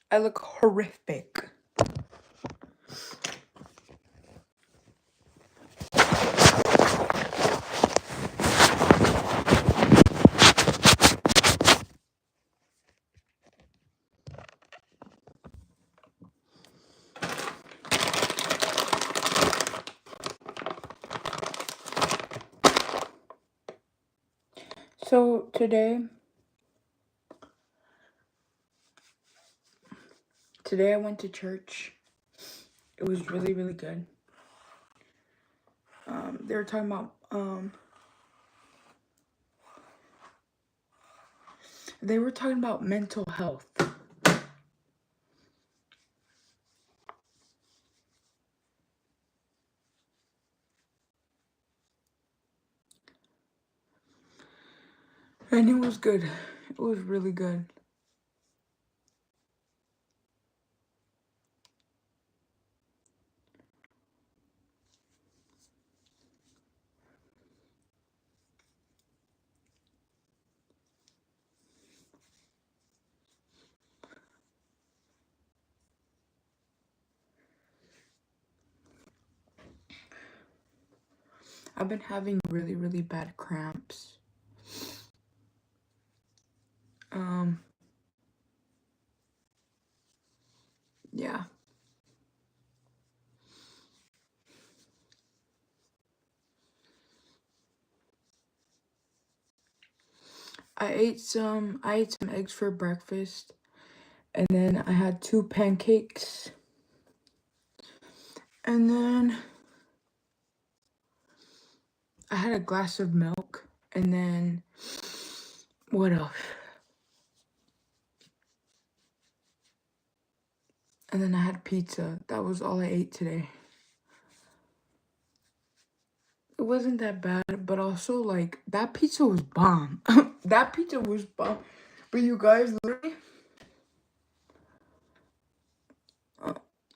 I look horrific. So today I went to church. It was really, really good. They were talking about mental health. And it was good. It was really good. I've been having really, really bad cramps. Yeah. I ate some eggs for breakfast, and then I had 2 pancakes. And then I had a glass of milk, and then what else? And then I had pizza. That was all I ate today. It wasn't that bad, but also like that pizza was bomb. That pizza was bomb. But you guys, literally,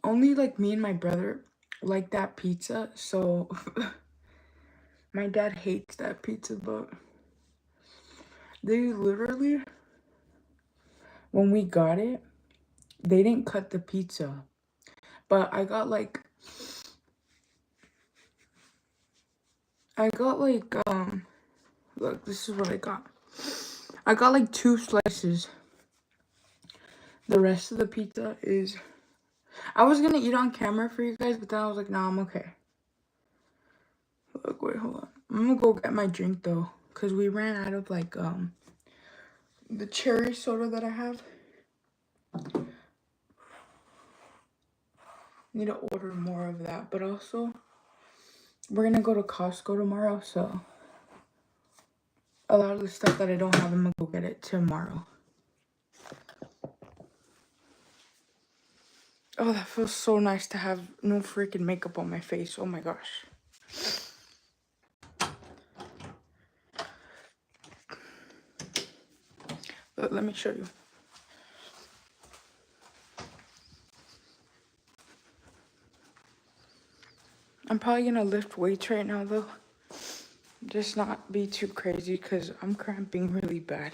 only like me and my brother like that pizza. So my dad hates that pizza, but they literally, when we got it, they didn't cut the pizza. But I got like look, this is what I got. I got like 2 slices. The rest of the pizza is, I was gonna eat on camera for you guys, but then I was like, nah, I'm okay. Look, wait, hold on. I'm gonna go get my drink though, cause we ran out of like the cherry soda that I have. Need to order more of that, but also we're gonna go to Costco tomorrow, so a lot of the stuff that I don't have, I'm gonna go get it tomorrow. Oh, that feels so nice to have no freaking makeup on my face. Oh my gosh. Let me show you. I'm probably gonna lift weights right now though. Just not be too crazy because I'm cramping really bad.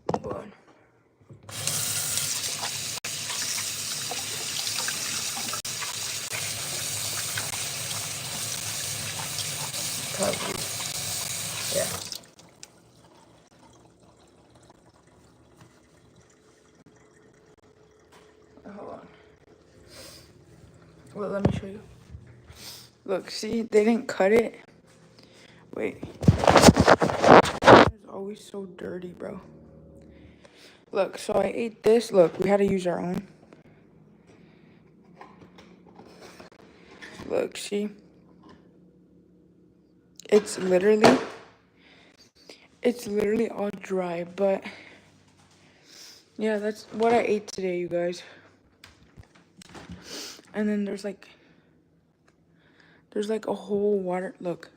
But probably, yeah. Hold on. Well, let me show you. Look, see, they didn't cut it. Wait. It's always so dirty, bro. Look, so I ate this. Look, we had to use our own. Look, see? It's literally all dry, but yeah, that's what I ate today, you guys. And then there's like a whole look.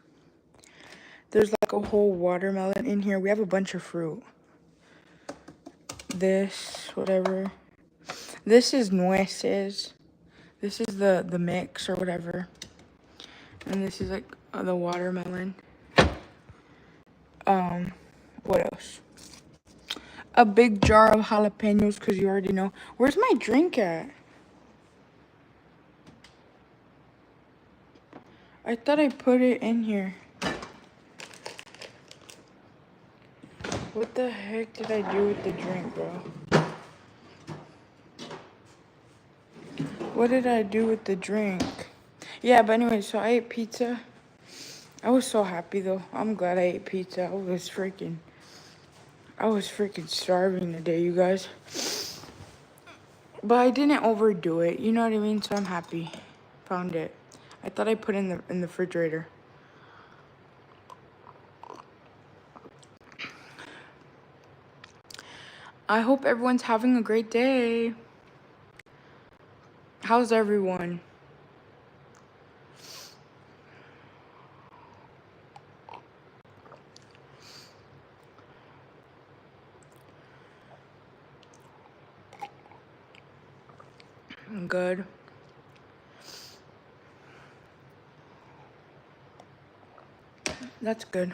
There's like a whole watermelon in here. We have a bunch of fruit. This, whatever. This is nueces. This is the mix or whatever. And this is like the watermelon. What else? a big jar of jalapenos because you already know. Where's my drink at? I thought I put it in here. What the heck did I do with the drink, bro? What did I do with the drink? Yeah, but anyway, so I ate pizza. I was so happy though. I'm glad I ate pizza. I was freaking starving today, you guys. But I didn't overdo it, you know what I mean? So I'm happy. Found it. I thought I put it in the refrigerator. I hope everyone's having a great day. How's everyone? Good. That's good.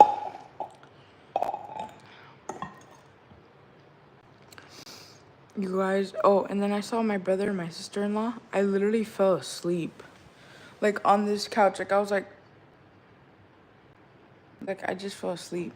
You guys, oh, and then I saw my brother and my sister-in-law. I literally fell asleep. Like on this couch. Like I was like I just fell asleep.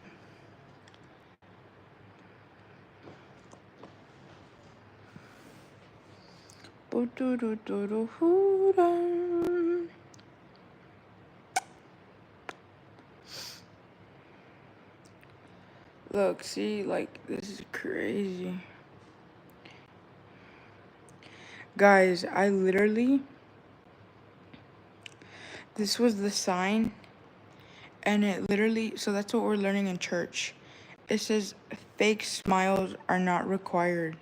Look, see, like, this is crazy. Guys, I literally, this was the sign, and it literally, so that's what we're learning in church. It says, fake smiles are not required.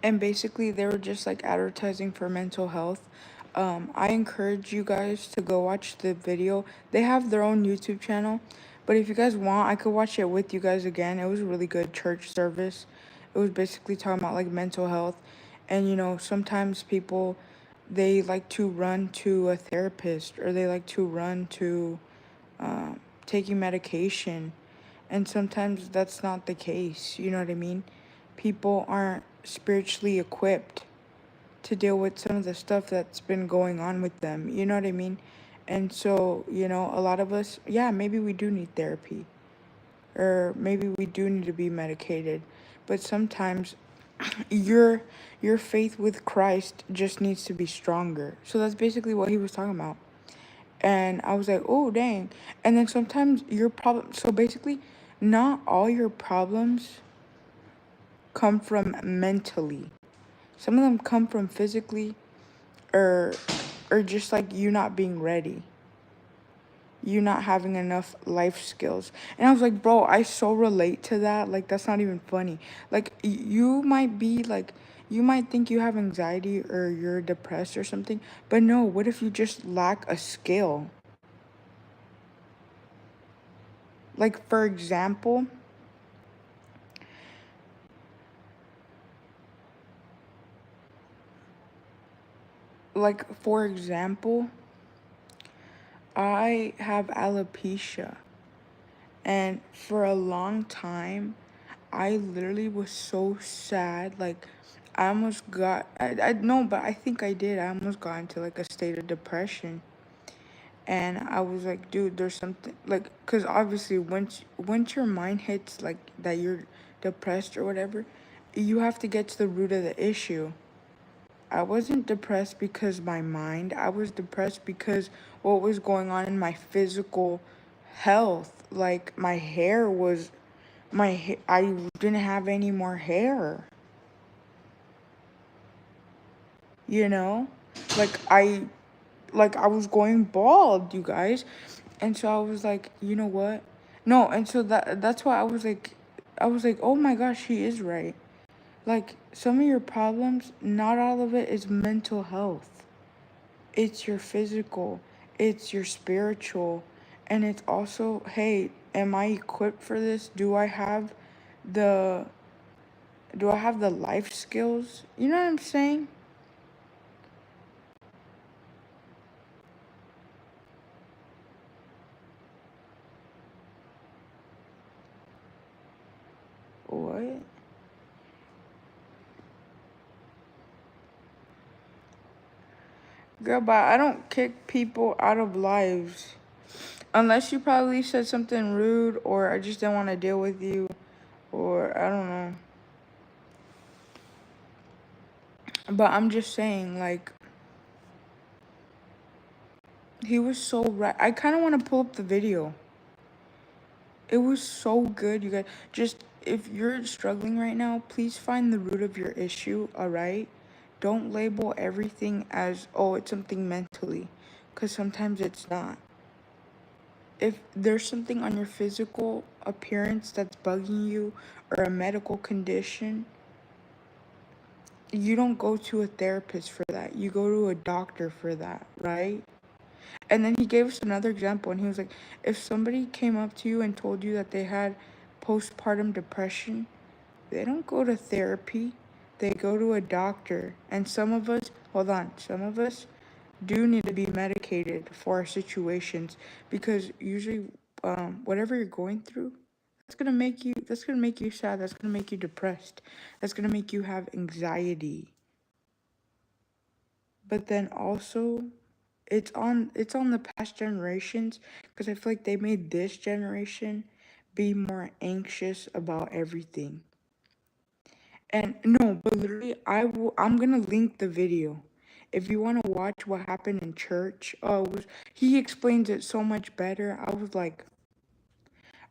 And basically, they were just, like, advertising for mental health. I encourage you guys to go watch the video. They have their own YouTube channel. But if you guys want, I could watch it with you guys again. It was a really good church service. It was basically talking about, like, mental health. And, you know, sometimes people, they like to run to a therapist, or they like to run to taking medication. And sometimes that's not the case. You know what I mean? People aren't spiritually equipped to deal with some of the stuff that's been going on with them. You know what I mean? And so, you know, a lot of us, yeah, maybe we do need therapy, or maybe we do need to be medicated. But sometimes your faith with Christ just needs to be stronger. So that's basically what he was talking about. And I was like, oh, dang. And then sometimes your problem, so basically, not all your problems come from mentally. Some of them come from physically, or just like you not being ready. You not having enough life skills. And I was like, bro, I so relate to that. Like, that's not even funny. Like, you might be like, you might think you have anxiety or you're depressed or something, but no, what if you just lack a skill? Like, for example, I have alopecia. And for a long time, I literally was so sad. Like, I almost got, I no, but I think I did. I almost got into like a state of depression. And I was like, dude, there's something, like, because obviously once your mind hits like that you're depressed or whatever, you have to get to the root of the issue. I wasn't depressed because my mind. I was depressed because what was going on in my physical health. Like, my hair was, I didn't have any more hair. You know? Like, I was going bald, you guys. And so I was like, you know what? No, and so that's why I was like, oh my gosh, he is right. Like, some of your problems, not all of it is mental health. It's your physical, it's your spiritual, and it's also, hey, am I equipped for this? The do I have the life skills? You know what I'm saying? What? Girl, but I don't kick people out of lives. Unless you probably said something rude or I just didn't want to deal with you or I don't know. But I'm just saying, like, he was so right. I kind of want to pull up the video. It was so good, you guys. Just, if you're struggling right now, please find the root of your issue, alright? Don't label everything as, oh, it's something mentally. Because sometimes it's not. If there's something on your physical appearance that's bugging you or a medical condition, you don't go to a therapist for that. You go to a doctor for that, right? And then he gave us another example, and he was like, if somebody came up to you and told you that they had postpartum depression, they don't go to therapy, they go to a doctor. And some of us, hold on, some of us do need to be medicated for our situations because usually, whatever you're going through, that's gonna make you sad, that's gonna make you depressed, that's gonna make you have anxiety. But then also, it's on the past generations because I feel like they made this generation be more anxious about everything. And no, but literally, I'm gonna link the video. If you want to watch what happened in church, he explains it so much better. I was like,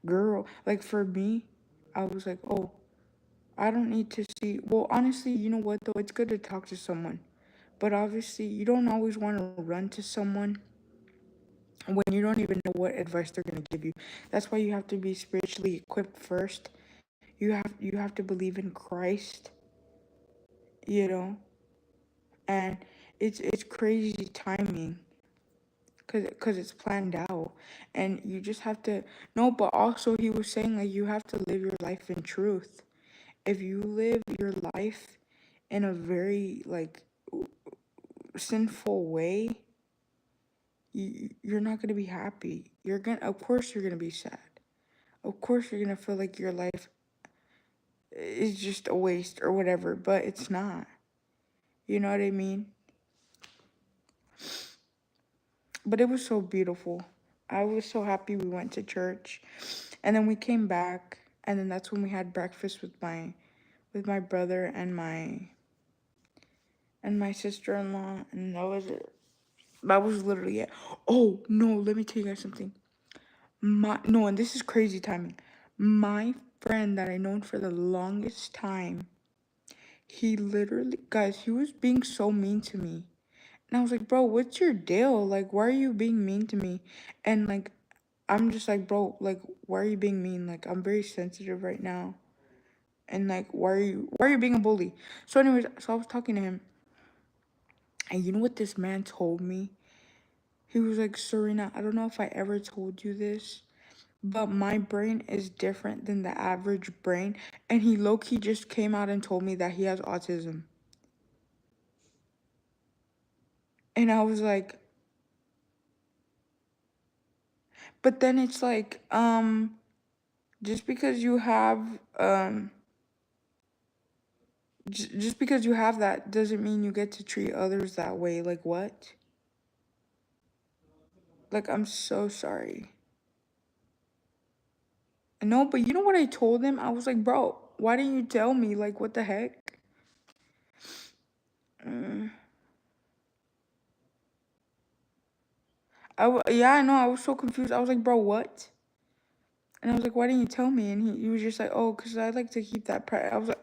girl, like for me, I was like, oh, I don't need to see. Well, honestly, you know what though? It's good to talk to someone. But obviously, you don't always want to run to someone when you don't even know what advice they're going to give you. That's why you have to be spiritually equipped first. You have to believe in Christ, you know? And it's crazy timing cuz it's planned out and you just have to no, but also he was saying like you have to live your life in truth. If you live your life in a very like sinful way, you're not going to be happy. Of course you're going to be sad. Of course you're going to feel like your life is just a waste or whatever, but it's not. You know what I mean? But it was so beautiful. I was so happy we went to church. And then we came back and then that's when we had breakfast with my brother and my sister-in-law and that was it. That was literally it. Oh, no, let me tell you guys something. No, and this is crazy timing. My friend that I known for the longest time, he literally, guys, he was being so mean to me. And I was like, bro, what's your deal? Like, why are you being mean to me? And like, I'm just like, bro, like, why are you being mean? Like, I'm very sensitive right now. And like, why are you being a bully? So anyways, so I was talking to him. And you know what this man told me? He was like, Serena, I don't know if I ever told you this, but my brain is different than the average brain. And he low-key just came out and told me that he has autism. And I was like, but then it's like, just because you have, just because you have that doesn't mean you get to treat others that way. Like, what? Like, I'm so sorry. No, but you know what I told him? I was like, bro, why didn't you tell me? Like, what the heck? Mm. Yeah, I know. I was so confused. I was like, bro, what? And I was like, why didn't you tell me? And he was just like, oh, because I like to keep that private. I was like,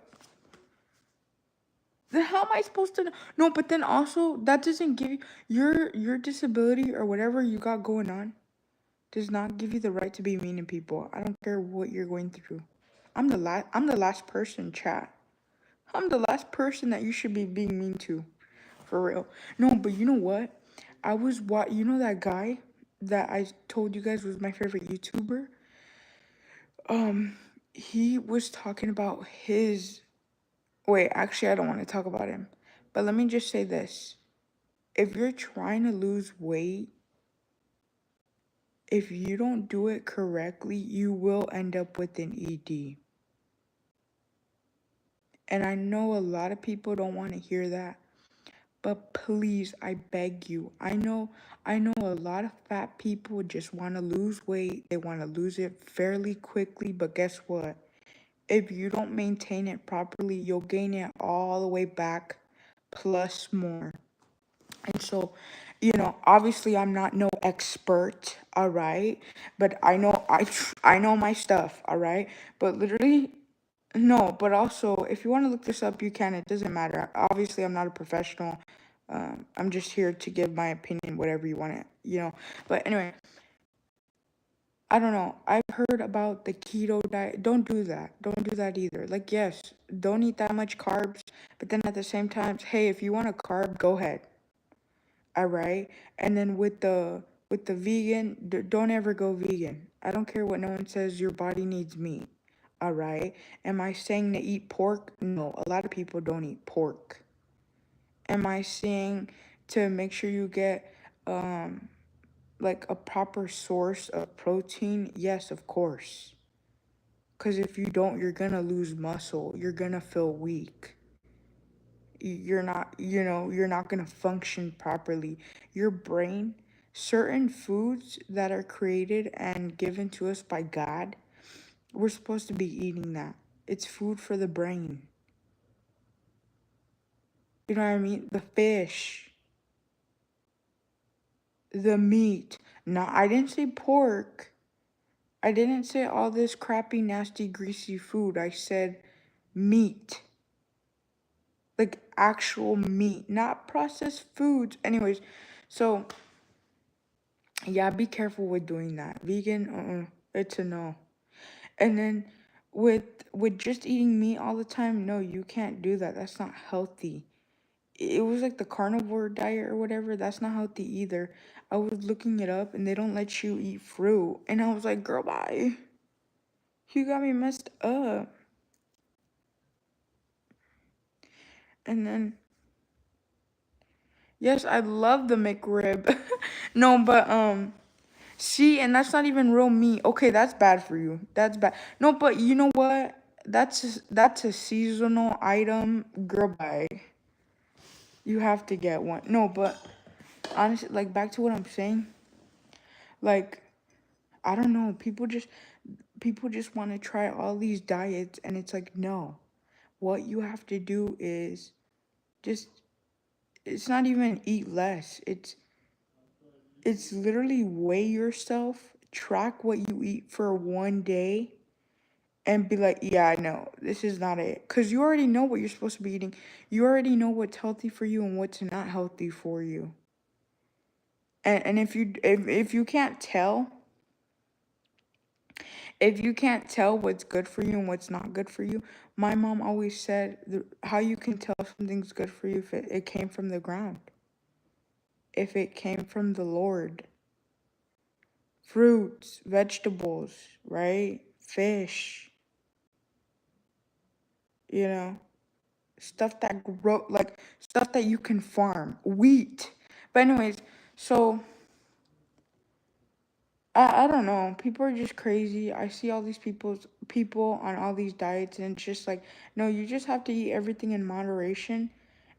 then how am I supposed to know? No, but then also, that doesn't give you, your disability or whatever you got going on does not give you the right to be mean to people. I don't care what you're going through. I'm the last person, chat. I'm the last person that you should be being mean to. For real. No, but you know what? You know that guy that I told you guys was my favorite YouTuber? He was talking about wait, actually, I don't want to talk about him. But let me just say this. If you're trying to lose weight, if you don't do it correctly, you will end up with an ED. And I know a lot of people don't want to hear that. But please, I beg you. I know a lot of fat people just want to lose weight. They want to lose it fairly quickly, but guess what? If you don't maintain it properly, you'll gain it all the way back plus more. And so, obviously I'm not no expert, all right? But I know my stuff, all right? But literally no, but also if you want to look this up, you can. It doesn't matter. Obviously, I'm not a professional. I'm just here to give my opinion, whatever you want to. But anyway, I don't know. I've heard about the keto diet. Don't do that. Don't do that either. Like, yes, don't eat that much carbs, but then at the same time, hey, if you want a carb, go ahead. All right. And then with the vegan, don't ever go vegan. I don't care what no one says. Your body needs meat. All right. Am I saying to eat pork? No. A lot of people don't eat pork. Am I saying to make sure you get like a proper source of protein? Yes, of course. Because if you don't, you're gonna lose muscle. You're gonna feel weak. You're not going to function properly. Your brain, certain foods that are created and given to us by God, we're supposed to be eating that. It's food for the brain. You know what I mean? The fish, the meat. No, I didn't say pork. I didn't say all this crappy, nasty, greasy food. I said meat. Like actual meat, not processed foods. Anyways, so yeah, be careful with doing that. Vegan, it's a no. And then with just eating meat all the time, no, you can't do that. That's not healthy. It was like the carnivore diet or whatever. That's not healthy either. I was looking it up and they don't let you eat fruit. And I was like, girl, bye. You got me messed up. And then, yes, I love the McRib. No, but see, and that's not even real meat. Okay, that's bad for you. That's bad. No, but you know what? That's a seasonal item. Girl, bye. You have to get one. No, but honestly, like back to what I'm saying. Like, I don't know. People just want to try all these diets, and it's like, no. What you have to do is just. It's not even eat less. It's literally weigh yourself, track what you eat for one day, and be like, yeah, no, this is not it. Because you already know what you're supposed to be eating. You already know what's healthy for you and what's not healthy for you. And if you can't tell what's good for you and what's not good for you, my mom always said how you can tell if something's good for you if it came from the ground, if it came from the Lord. Fruits, vegetables, right? Fish, you know, stuff that grow, like stuff that you can farm, wheat. But anyways, so I don't know. People are just crazy. I see all these people on all these diets, and it's just like, no, you just have to eat everything in moderation,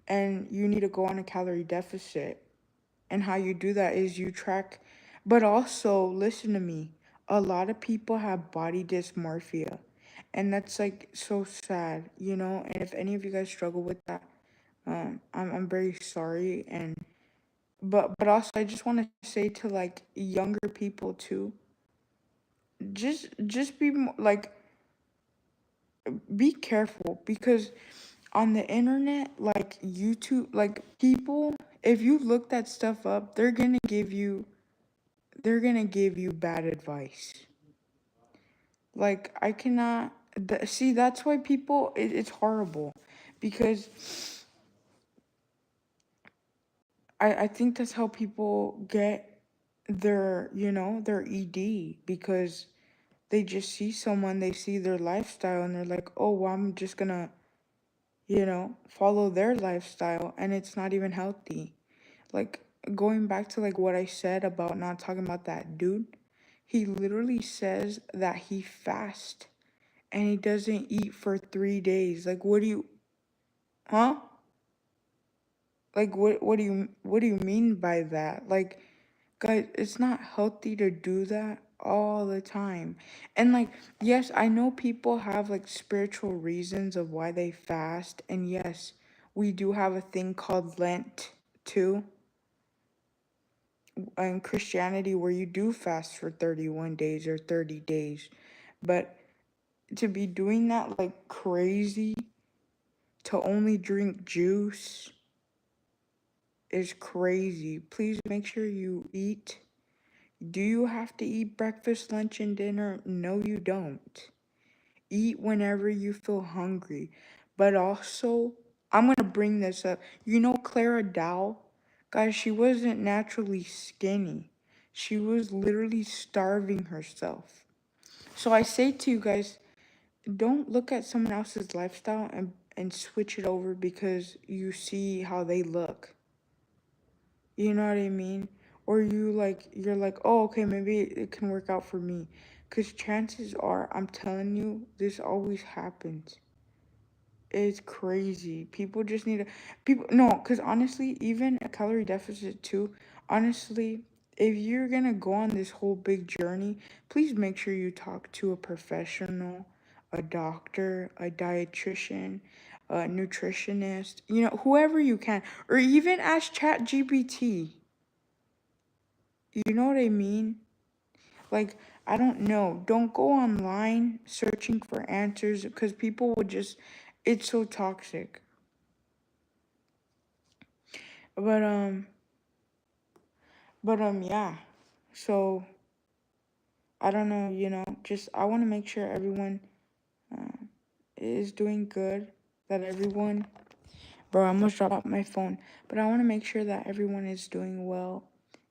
and you need to go on a calorie deficit. And how you do that is you track, but also listen to me. A lot of people have body dysmorphia, and that's like so sad, you know. And if any of you guys struggle with that, I'm very sorry. And but also I just want to say to like younger people too, just be like be careful because on the internet, like YouTube, like people, if you look that stuff up, they're gonna give you bad advice. Like I cannot see. That's why it's horrible, because I think that's how people get their ED, because they just see someone, they see their lifestyle, and they're like, oh, well, I'm just gonna follow their lifestyle, and it's not even healthy. Like, going back to like what I said about not talking about that dude, he literally says that he fasts and he doesn't eat for 3 days. Like, what do you, huh? Like, what do you mean by that? Like, guys, it's not healthy to do that all the time. And like, yes, I know people have like spiritual reasons of why they fast, and yes, we do have a thing called Lent too in Christianity where you do fast for 31 days or 30 days. But to be doing that like crazy, to only drink juice is crazy. Please make sure you eat. Do you have to eat breakfast, lunch, and dinner? No, you don't. Eat whenever you feel hungry. But also, I'm going to bring this up. You know Clara Dow? Guys, she wasn't naturally skinny. She was literally starving herself. So I say to you guys, don't look at someone else's lifestyle and switch it over because you see how they look. You know what I mean? Or you're like, oh, okay, maybe it can work out for me. Because chances are, I'm telling you, this always happens. It's crazy. People just need to, no, because honestly, even a calorie deficit too, honestly, if you're gonna go on this whole big journey, please make sure you talk to a professional, a doctor, a dietitian, a nutritionist, whoever you can, or even ask ChatGPT. You know what I mean? Like, I don't know. Don't go online searching for answers because people will just, it's so toxic. But, yeah. So, I don't know, just, I want to make sure everyone is doing good, that everyone, bro, I almost dropped my phone, but I want to make sure that everyone is doing well,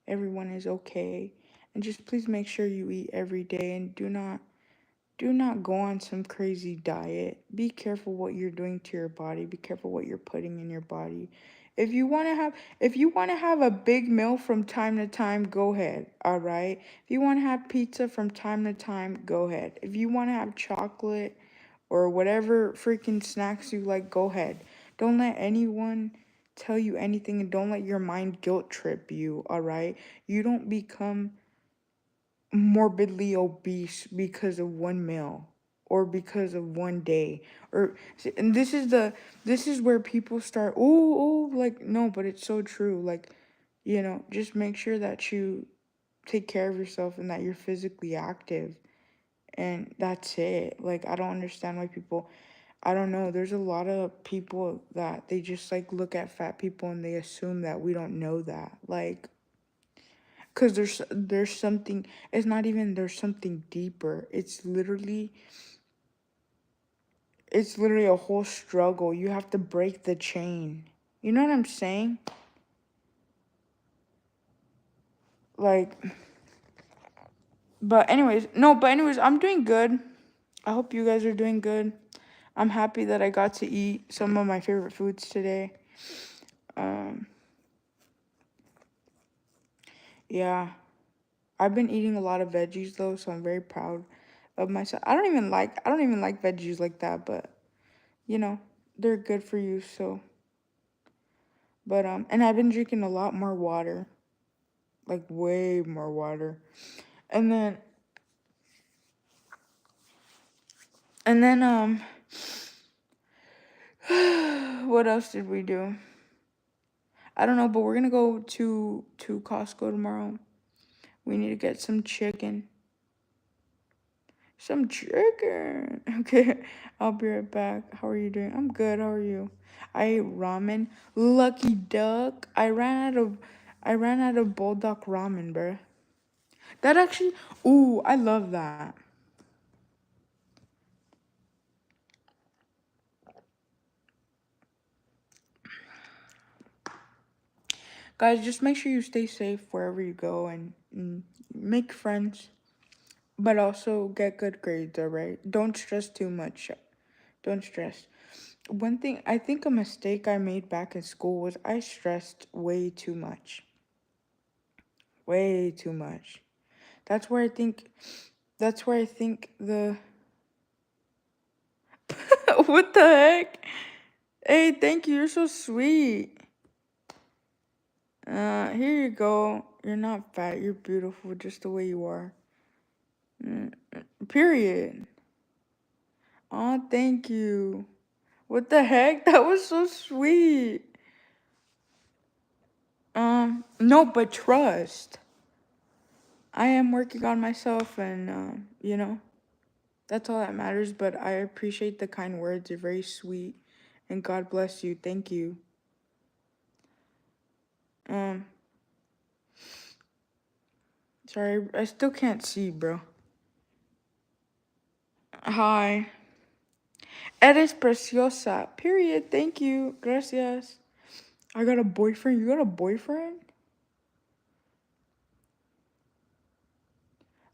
everyone is okay, and just please make sure you eat every day and do not go on some crazy diet. Be careful what you're doing to your body. Be careful what you're putting in your body. If you want to have a big meal from time to time, go ahead. All right? If you want to have pizza from time to time, go ahead. If you want to have chocolate or whatever freaking snacks you like, go ahead. Don't let anyone tell you anything, and don't let your mind guilt trip you, all right? You don't become morbidly obese because of one meal or because of one day, and this is where people start, like, no, but it's so true. Like, just make sure that you take care of yourself and that you're physically active, and that's it. Like, I don't understand why people, I don't know, there's a lot of people that they just like look at fat people and they assume that we don't know that. Like, because there's something, it's not even, there's something deeper. It's literally a whole struggle. You have to break the chain. You know what I'm saying? Like, but anyways, I'm doing good. I hope you guys are doing good. I'm happy that I got to eat some of my favorite foods today. Um, yeah. I've been eating a lot of veggies though, so I'm very proud of myself. I don't even like veggies like that, but you know, they're good for you, so. But and I've been drinking a lot more water, like way more water. And then what else did we do? I don't know, but we're gonna go to Costco tomorrow. We need to get some chicken. Some chicken. Okay, I'll be right back. How are you doing? I'm good. How are you? I ate ramen. Lucky duck. I ran out of bulldog ramen, bruh. That actually, ooh, I love that. Guys, just make sure you stay safe wherever you go, and make friends, but also get good grades, alright? Don't stress too much. Don't stress. One thing, I think a mistake I made back in school was I stressed way too much. Way too much. That's where I think, the, what the heck? Hey, thank you, you're so sweet. Here you go. You're not fat. You're beautiful just the way you are. Period. Oh, thank you. What the heck? That was so sweet. No, but trust. I am working on myself and, that's all that matters, but I appreciate the kind words. You're very sweet. And God bless you. Thank you. Um, Sorry, I still can't see, bro. Hi. Eres preciosa. Period. Thank you. Gracias. I got a boyfriend. You got a boyfriend?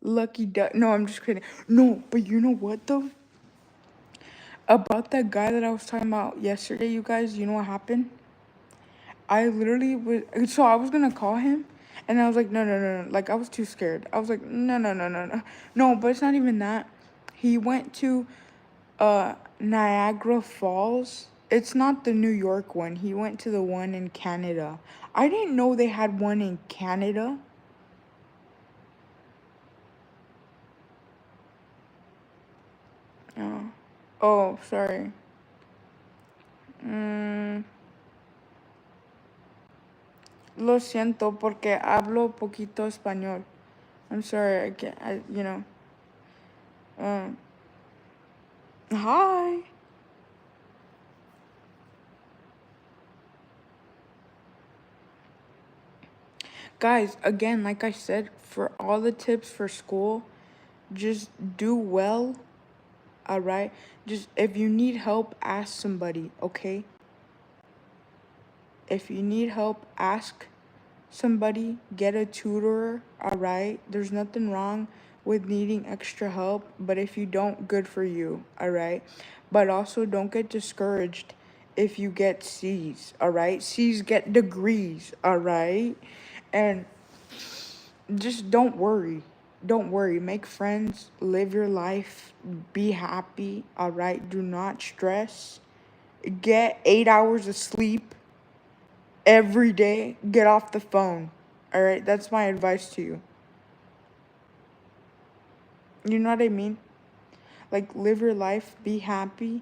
Lucky duck. No, I'm just kidding. No, but you know what though? About that guy that I was talking about yesterday, you guys, you know what happened? I literally was, so I was gonna call him, and I was like, no, no, no, no. Like, I was too scared. I was like, no, no, no, no, no. No, but it's not even that. He went to Niagara Falls. It's not the New York one. He went to the one in Canada. I didn't know they had one in Canada. Oh, oh, sorry. Mm, lo siento porque hablo poquito español. I'm sorry. I can't. Um, Hi. Guys, again, like I said, for all the tips for school, just do well, all right? Just if you need help, ask somebody, okay? If you need help, ask somebody, get a tutor, all right? There's nothing wrong with needing extra help, but if you don't, good for you, all right? But also don't get discouraged if you get C's, all right? C's get degrees, all right? And just don't worry. Don't worry. Make friends, live your life, be happy, all right? Do not stress. Get 8 hours of sleep every day. Get off the phone, all right? That's my advice to you. You know what I mean? Like, live your life, be happy,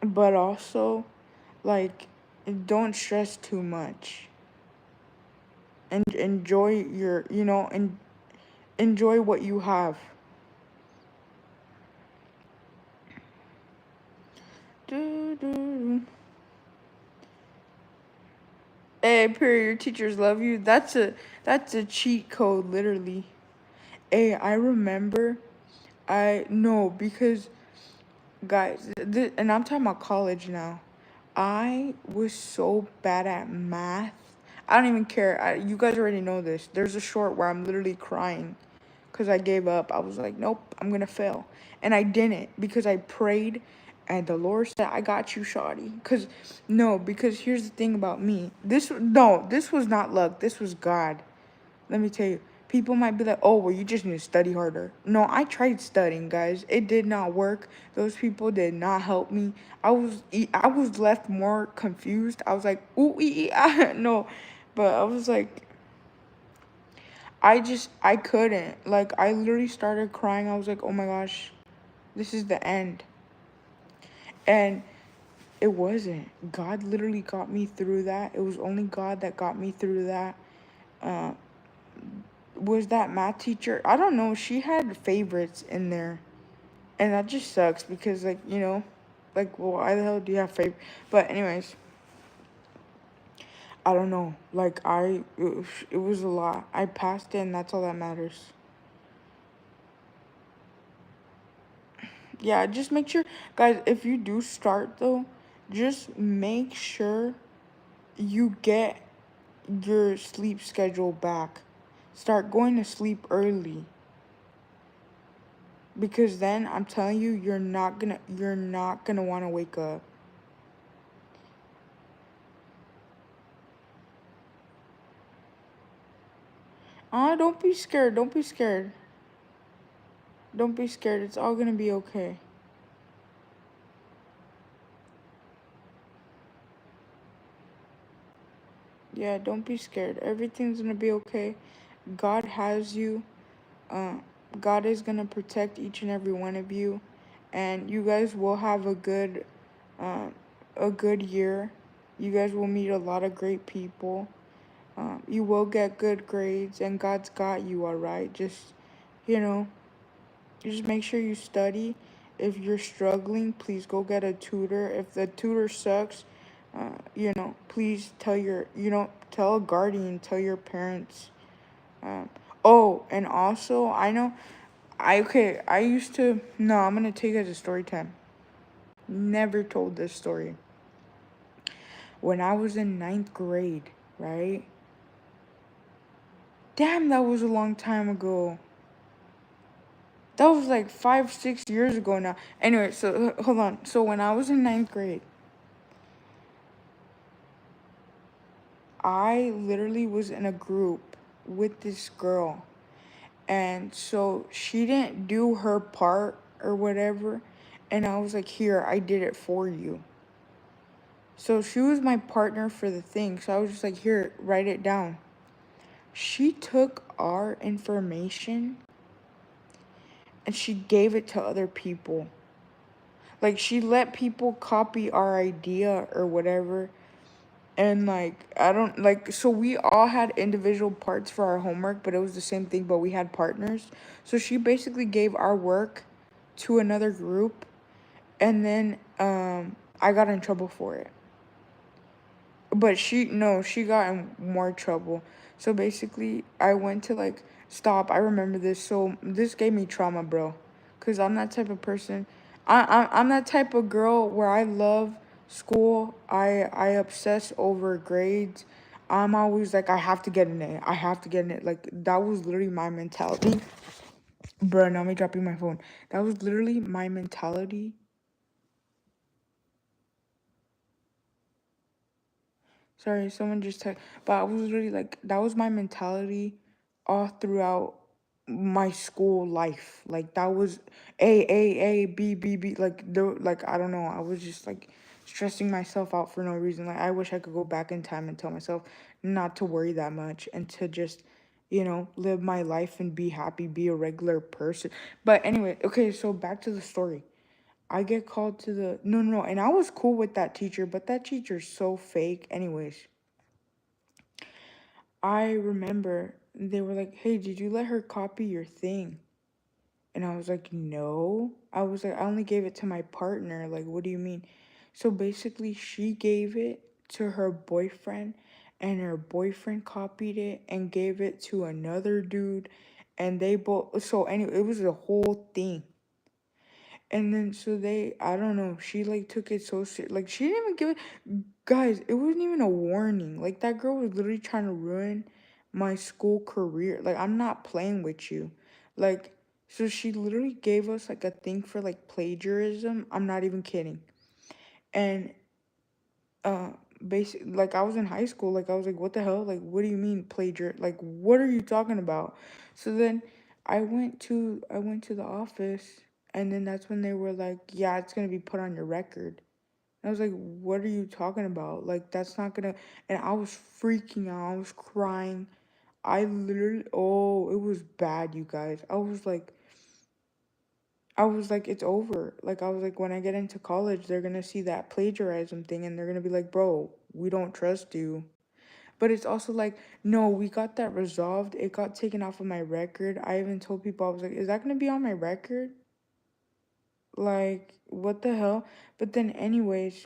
but also, like, don't stress too much. And enjoy and enjoy what you have. Do, do. Hey, period. Your teachers love you. That's a cheat code, literally. Hey, I remember. I no because guys, and I'm talking about college now. I was so bad at math. I don't even care. You guys already know this. There's a short where I'm literally crying because I gave up. I was like, nope, I'm gonna fail, and I didn't because I prayed, and the Lord said, "I got you, shawty." Because here's the thing about me. This was not luck. This was God. Let me tell you. People might be like, "Oh, well, you just need to study harder." No, I tried studying, guys. It did not work. Those people did not help me. I was left more confused. I was like, "Ooh, ah." No, but I was like, I couldn't. Like, I literally started crying. I was like, "Oh my gosh, this is the end." And it wasn't. God literally got me through that. It was only God that got me through that. Uh, was that math teacher? I don't know. She had favorites in there. And that just sucks because, like, like, well, why the hell do you have favorite? But, anyways, I don't know. Like, it was a lot. I passed it, and that's all that matters. Yeah, just make sure, guys, if you do start, though, just make sure you get your sleep schedule back. Start going to sleep early. Because then I'm telling you, you're not gonna want to wake up. Don't be scared. Don't be scared. Don't be scared. It's all gonna be okay. Yeah, don't be scared. Everything's gonna be okay. God has you. Uh, God is gonna protect each and every one of you, and you guys will have uh, a good year. You guys will meet a lot of great people. You will get good grades, and God's got you. All right, you know, just make sure you study. If you're struggling, please go get a tutor. If the tutor sucks, please tell a guardian, tell your parents. Um, oh, and also, I used to, no, I'm gonna take it as a story time. Never told this story. When I was in ninth grade, right? Damn, that was a long time ago. That was like 5, 6 years ago now. Anyway, so hold on. So when I was in ninth grade, I literally was in a group with this girl. And so she didn't do her part or whatever. And I was like, here, I did it for you. So she was my partner for the thing. So I was just like, here, write it down. She took our information and she gave it to other people. Like, she let people copy our idea or whatever. And like, I don't like, so we all had individual parts for our homework, but it was the same thing, but we had partners. So she basically gave our work to another group, and then I got in trouble for it. But she got in more trouble. So basically, I went to like, stop. I remember this. So this gave me trauma, bro. Cause I'm that type of person. I'm that type of girl where I love school. I obsess over grades. I'm always like, I have to get an A. I have to get an A. Like, that was literally my mentality. Bro, now me dropping my phone. That was literally my mentality. Sorry, someone just text. But I was really like, that was my mentality all throughout my school life. Like, that was A, B, B, B. Like, I don't know. I was just like stressing myself out for no reason. Like, I wish I could go back in time and tell myself not to worry that much and to just, live my life and be happy, be a regular person. But anyway, okay, so back to the story. I get called to the no, no, no, and I was cool with that teacher, but that teacher's so fake. Anyways, I remember they were like, "Hey, did you let her copy your thing?" And I was like, "No." I was like, "I only gave it to my partner. Like, what do you mean?" So basically, she gave it to her boyfriend, and her boyfriend copied it and gave it to another dude, and they both. So anyway, it was a whole thing. And then so I don't know, she like took it so serious. Like, she didn't even give it, guys, it wasn't even a warning. Like, that girl was literally trying to ruin my school career. Like, I'm not playing with you. Like, so she literally gave us like a thing for like plagiarism. I'm not even kidding. And uh basically, like, I was in high school, like, I was like, what the hell, like, what do you mean plagiar, like, what are you talking about? So then I went to the office, and then that's when they were like, yeah, it's gonna be put on your record. And I was like, what are you talking about? Like, that's not gonna. And I was freaking out, I was crying. I literally, oh, it was bad, you guys. I was like, it's over. Like, I was like, when I get into college, they're gonna see that plagiarism thing and they're gonna be like, bro, we don't trust you. But it's also like, no, we got that resolved. It got taken off of my record. I even told people, I was like, is that gonna be on my record? Like, what the hell? But then, anyways,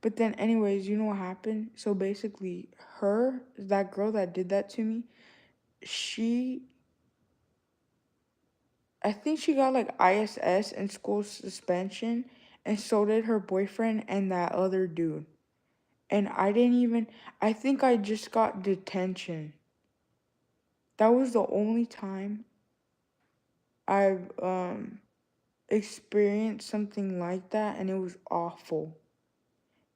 you know what happened? So basically, that girl that did that to me, she I think she got like ISS and school suspension, and so did her boyfriend and that other dude. And I think I just got detention. That was the only time I've experienced something like that, and it was awful.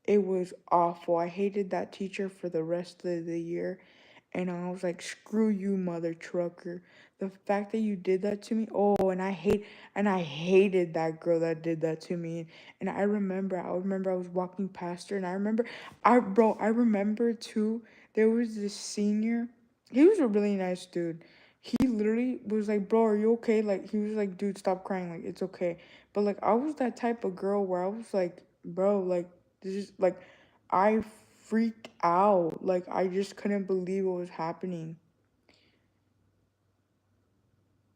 It was awful. I hated that teacher for the rest of the year. And I was like, screw you, mother trucker. The fact that you did that to me, oh, and I hated that girl that did that to me. And I remember I was walking past her, and I remember too, there was this senior, he was a really nice dude. He literally was like, bro, are you okay? Like, he was like, dude, stop crying, like, it's okay. But like, I was that type of girl where I was like, bro, like, this is like, I freaked out. Like, I just couldn't believe what was happening.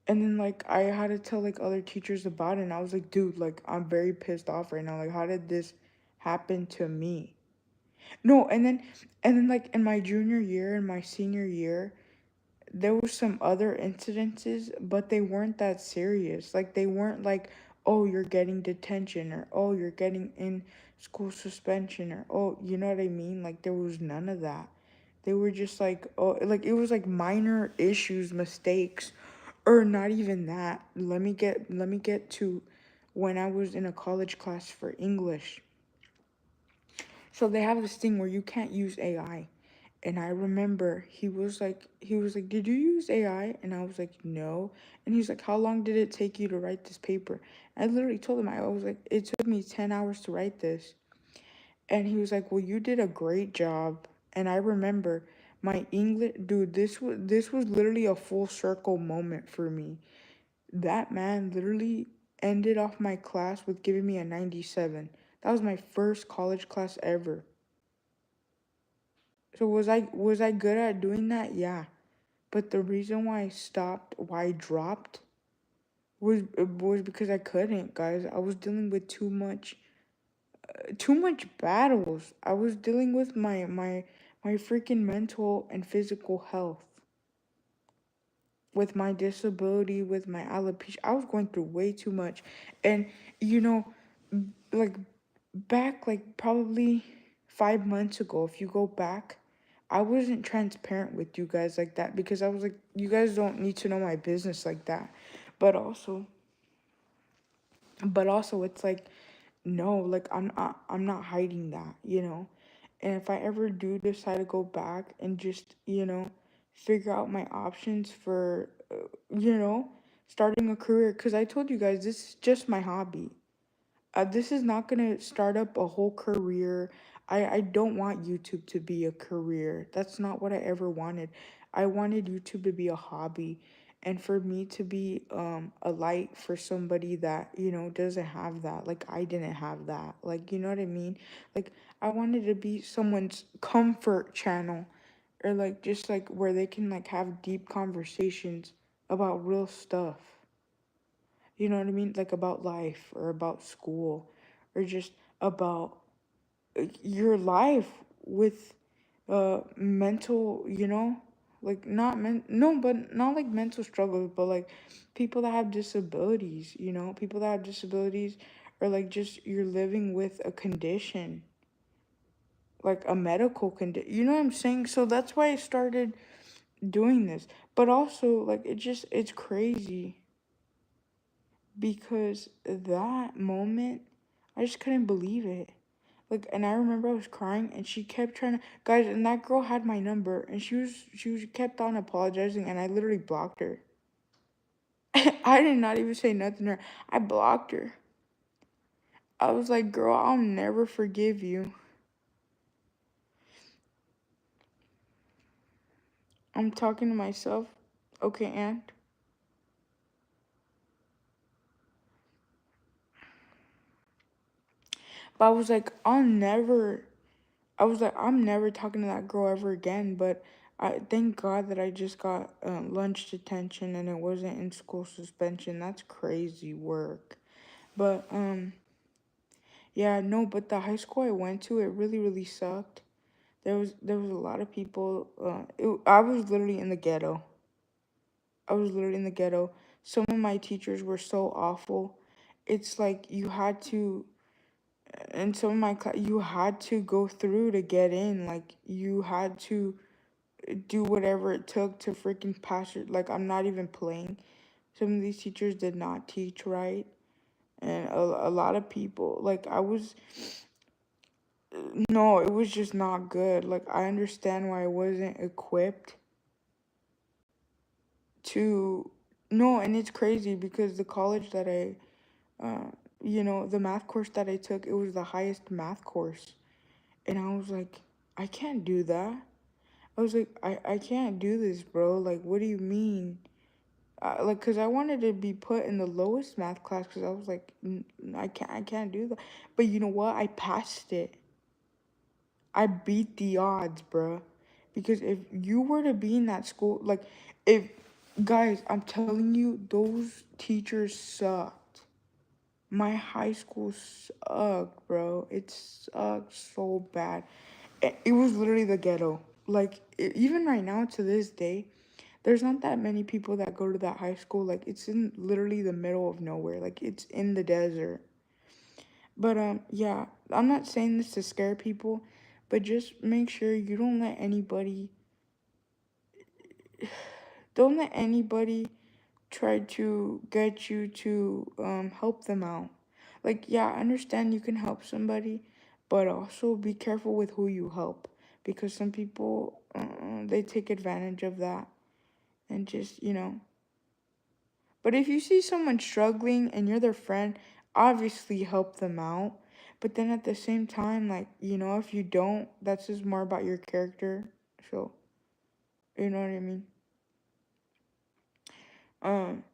And then, like, I had to tell, like, other teachers about it. And I was like, dude, like, I'm very pissed off right now. Like, how did this happen to me? No, and then, like, in my junior year and my senior year, there was some other incidences, but they weren't that serious. Like, they weren't like, oh, you're getting detention, or oh, you're getting in school suspension, or oh, you know what I mean? Like, there was none of that. They were just like, oh, like, it was like minor issues, mistakes, or not even that. Let me get to when I was in a college class for English. So they have this thing where you can't use AI. And I remember he was like, did you use AI? And I was like, no. And he's like, how long did it take you to write this paper? I literally told him, I was like, it took me 10 hours to write this. And he was like, well, you did a great job. And I remember my English, dude, this was literally a full circle moment for me. That man literally ended off my class with giving me a 97. That was my first college class ever. So was I good at doing that? Yeah. But the reason why I dropped was because I couldn't, guys. I was dealing with too much battles. I was dealing with my freaking mental and physical health, with my disability, with my alopecia. I was going through way too much. And you know, like back like probably 5 months ago, if you go back, I wasn't transparent with you guys like that because I was like, you guys don't need to know my business like that. But also, it's like, no, like I'm not hiding that. And if I ever do decide to go back and just, figure out my options for, starting a career, because I told you guys this is just my hobby. This is not gonna start up a whole career. I don't want YouTube to be a career. That's not what I ever wanted. I wanted YouTube to be a hobby, and for me to be a light for somebody that doesn't have that. Like, I didn't have that. Like, you know what I mean? Like, I wanted to be someone's comfort channel, or like just like where they can like have deep conversations about real stuff. You know what I mean? Like about life, or about school, or just about your life with mental, like not no, but not like mental struggles, but like people that have disabilities, people that have disabilities, or like just you're living with a condition, like a medical condition. You know what I'm saying? So that's why I started doing this. But also, like, it's crazy because that moment, I just couldn't believe it. Like, and I remember I was crying, and she kept trying to, guys, and that girl had my number, and she was kept on apologizing, and I literally blocked her. I did not even say nothing to her. I blocked her. I was like, girl, I'll never forgive you. I'm talking to myself. Okay, Aunt. But I was like, I'm never talking to that girl ever again. But I thank God that I just got lunch detention, and it wasn't in school suspension. That's crazy work. But yeah, no. But the high school I went to, it really really sucked. There was a lot of people. I was literally in the ghetto. I was literally in the ghetto. Some of my teachers were so awful. It's like you had to, in some of my class, you had to go through to get in. Like, you had to do whatever it took to freaking pass it. Like, I'm not even playing. Some of these teachers did not teach right. And a lot of people, like, no, it was just not good. Like, I understand why I wasn't equipped. to no, and it's crazy because the college that the math course that I took, it was the highest math course. And I was like, I can't do that. I was like, I can't do this, bro. Like, what do you mean? Like, cause I wanted to be put in the lowest math class, cause I was like, I can't do that. But you know what? I passed it. I beat the odds, bro. Because if you were to be in that school, like, if guys, I'm telling you, those teachers sucked. My high school sucked, bro. It sucked so bad. It was literally the ghetto. Like, even right now to this day, there's not that many people that go to that high school. Like, it's in literally the middle of nowhere. Like, it's in the desert. But yeah, I'm not saying this to scare people, but just make sure you don't let anybody try to get you to help them out. Like, yeah, I understand you can help somebody, but also be careful with who you help, because some people they take advantage of that and just, But if you see someone struggling and you're their friend, obviously help them out. But then at the same time, like, if you don't, that's just more about your character. So, you know what I mean? Um,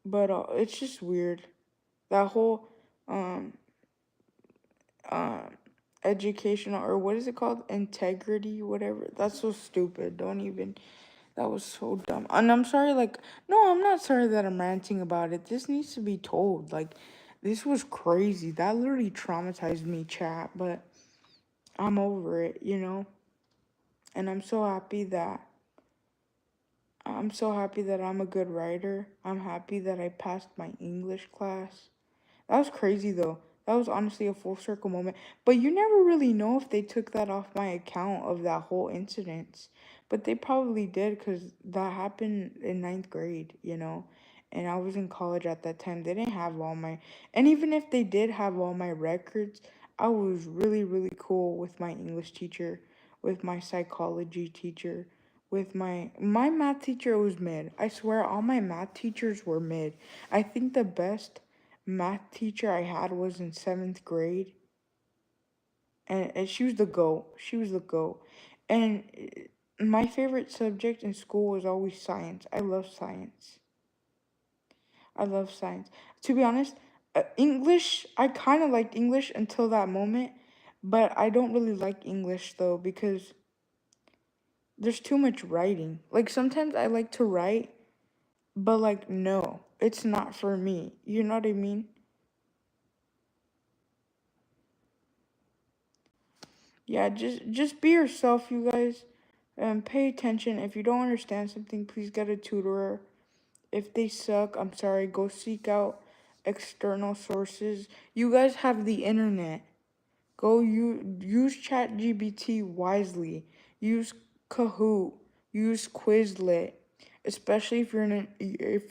but it's just weird. That whole um um educational, or what is it called? Integrity, whatever. That's so stupid. Don't even That was so dumb. And I'm sorry, like, no, I'm not sorry that I'm ranting about it. This needs to be told. Like, this was crazy. That literally traumatized me, chat, but I'm over it. And I'm so happy that I'm a good writer. I'm happy that I passed my English class. That was crazy though. That was honestly a full circle moment. But you never really know if they took that off my account of that whole incident. But they probably did, because that happened in ninth grade. And I was in college at that time. They didn't have all my. And even if they did have all my records, I was really, really cool with my English teacher, with my psychology teacher. With my math teacher was mid. I swear all my math teachers were mid. I think the best math teacher I had was in seventh grade, and she was the GOAT. She was the GOAT. And my favorite subject in school was always science. I love science. I love science. To be honest, English, I kind of liked English until that moment, but I don't really like English though, because there's too much writing. Like, sometimes I like to write, but like, no, it's not for me. You know what I mean? Yeah, just be yourself, you guys. Pay attention. If you don't understand something, please get a tutor. If they suck, I'm sorry, go seek out external sources. You guys have the internet. Go use ChatGPT wisely. Use Kahoot. Use Quizlet, especially if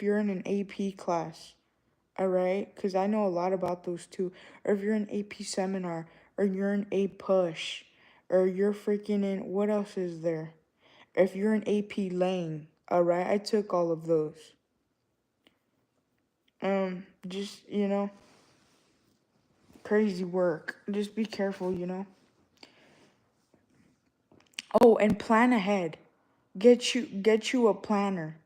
you're in an AP class. All right, because I know a lot about those too. Or if you're in AP seminar, or you're in A push, or you're freaking in, what else is there? If you're in AP Lang, all right, I took all of those. Just crazy work. Just be careful. Oh, and plan ahead. Get you a planner.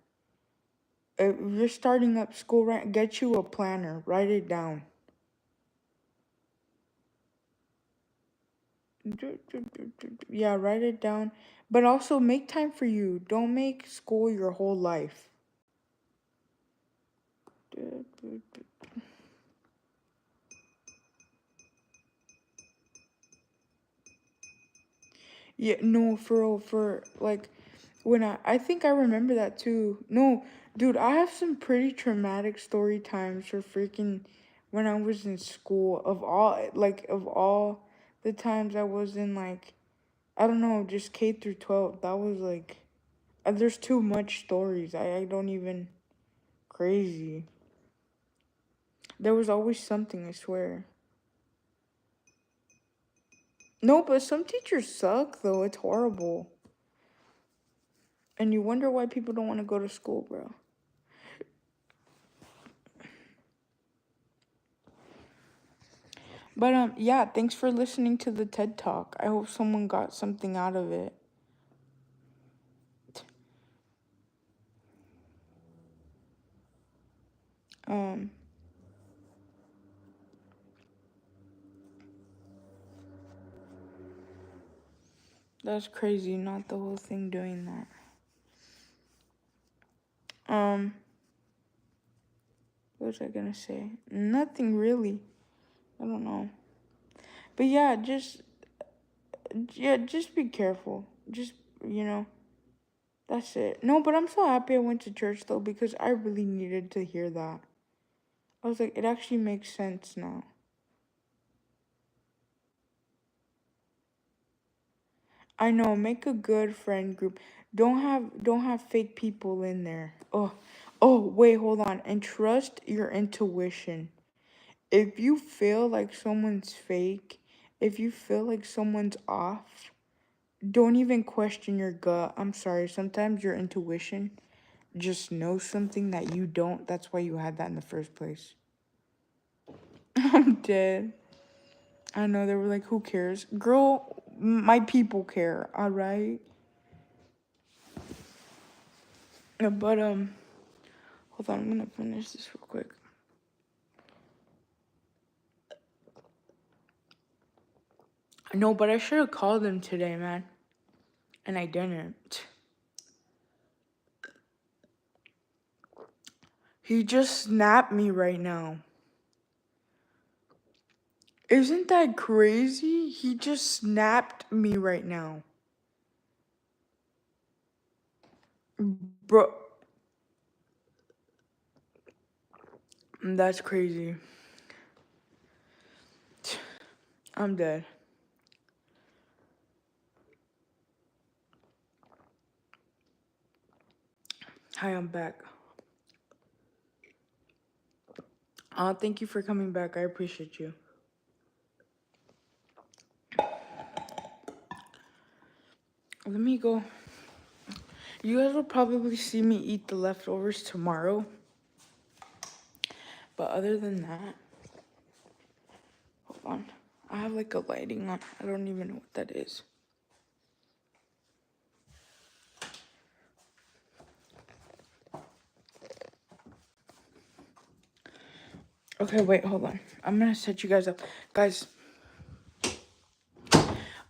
If you're starting up school, right? Get you a planner. Write it down. Yeah, write it down. But also make time for you. Don't make school your whole life. Yeah, no, for real, for like when I think I remember that too. No, dude, I have some pretty traumatic story times for freaking when I was in school, of all the times I was in, like, I don't know, just K through 12. That was like there's too much stories. I don't even crazy. There was always something, I swear. No, but some teachers suck though. It's horrible. And you wonder why people don't want to go to school, bro. But yeah, thanks for listening to the TED Talk. I hope someone got something out of it. That's crazy, not the whole thing doing that. What was I gonna say? Nothing really. I don't know. But yeah, just be careful. Just, that's it. No, but I'm so happy I went to church though, because I really needed to hear that. I was like, it actually makes sense now. I know, make a good friend group. Don't have fake people in there. Oh, wait, hold on. And trust your intuition. If you feel like someone's fake, if you feel like someone's off, don't even question your gut. I'm sorry. Sometimes your intuition just knows something that you don't. That's why you had that in the first place. I'm dead. I know, they were like, who cares? Girl, my people care, all right? But, hold on, I'm gonna finish this real quick. No, but I should have called him today, man. And I didn't. He just snapped me right now. Isn't that crazy? He just snapped me right now. Bro. That's crazy. I'm dead. Hi, I'm back. Thank you for coming back. I appreciate you. Let me go. You guys will probably see me eat the leftovers tomorrow. But other than that, hold on. I have like a lighting on. I don't even know what that is. Okay, wait, hold on. I'm gonna set you guys up. Guys.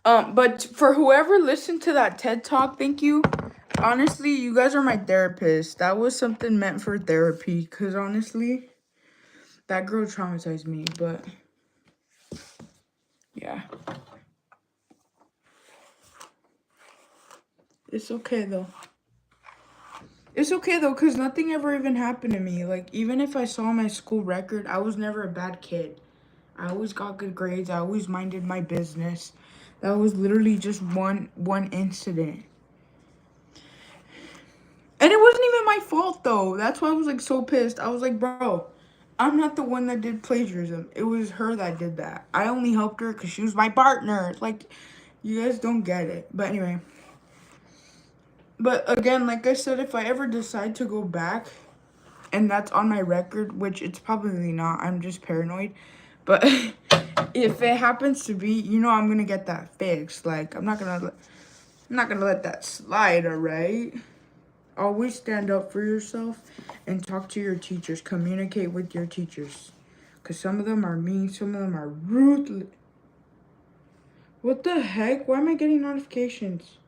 But for whoever listened to that TED Talk, thank you. Honestly, you guys are my therapist. That was something meant for therapy. Because honestly, that girl traumatized me. But, yeah. It's okay, though. It's okay, though, because nothing ever even happened to me. Like, even if I saw my school record, I was never a bad kid. I always got good grades. I always minded my business. That was literally just one incident. And it wasn't even my fault, though. That's why I was, like, so pissed. I was like, bro, I'm not the one that did plagiarism. It was her that did that. I only helped her because she was my partner. Like, you guys don't get it. But anyway. But again, like I said, if I ever decide to go back, and that's on my record, which it's probably not. I'm just paranoid. But if it happens to be, I'm going to get that fixed. Like, I'm not going to let that slide, all right? Always stand up for yourself and talk to your teachers. Communicate with your teachers. Because some of them are mean. Some of them are ruthless. What the heck? Why am I getting notifications?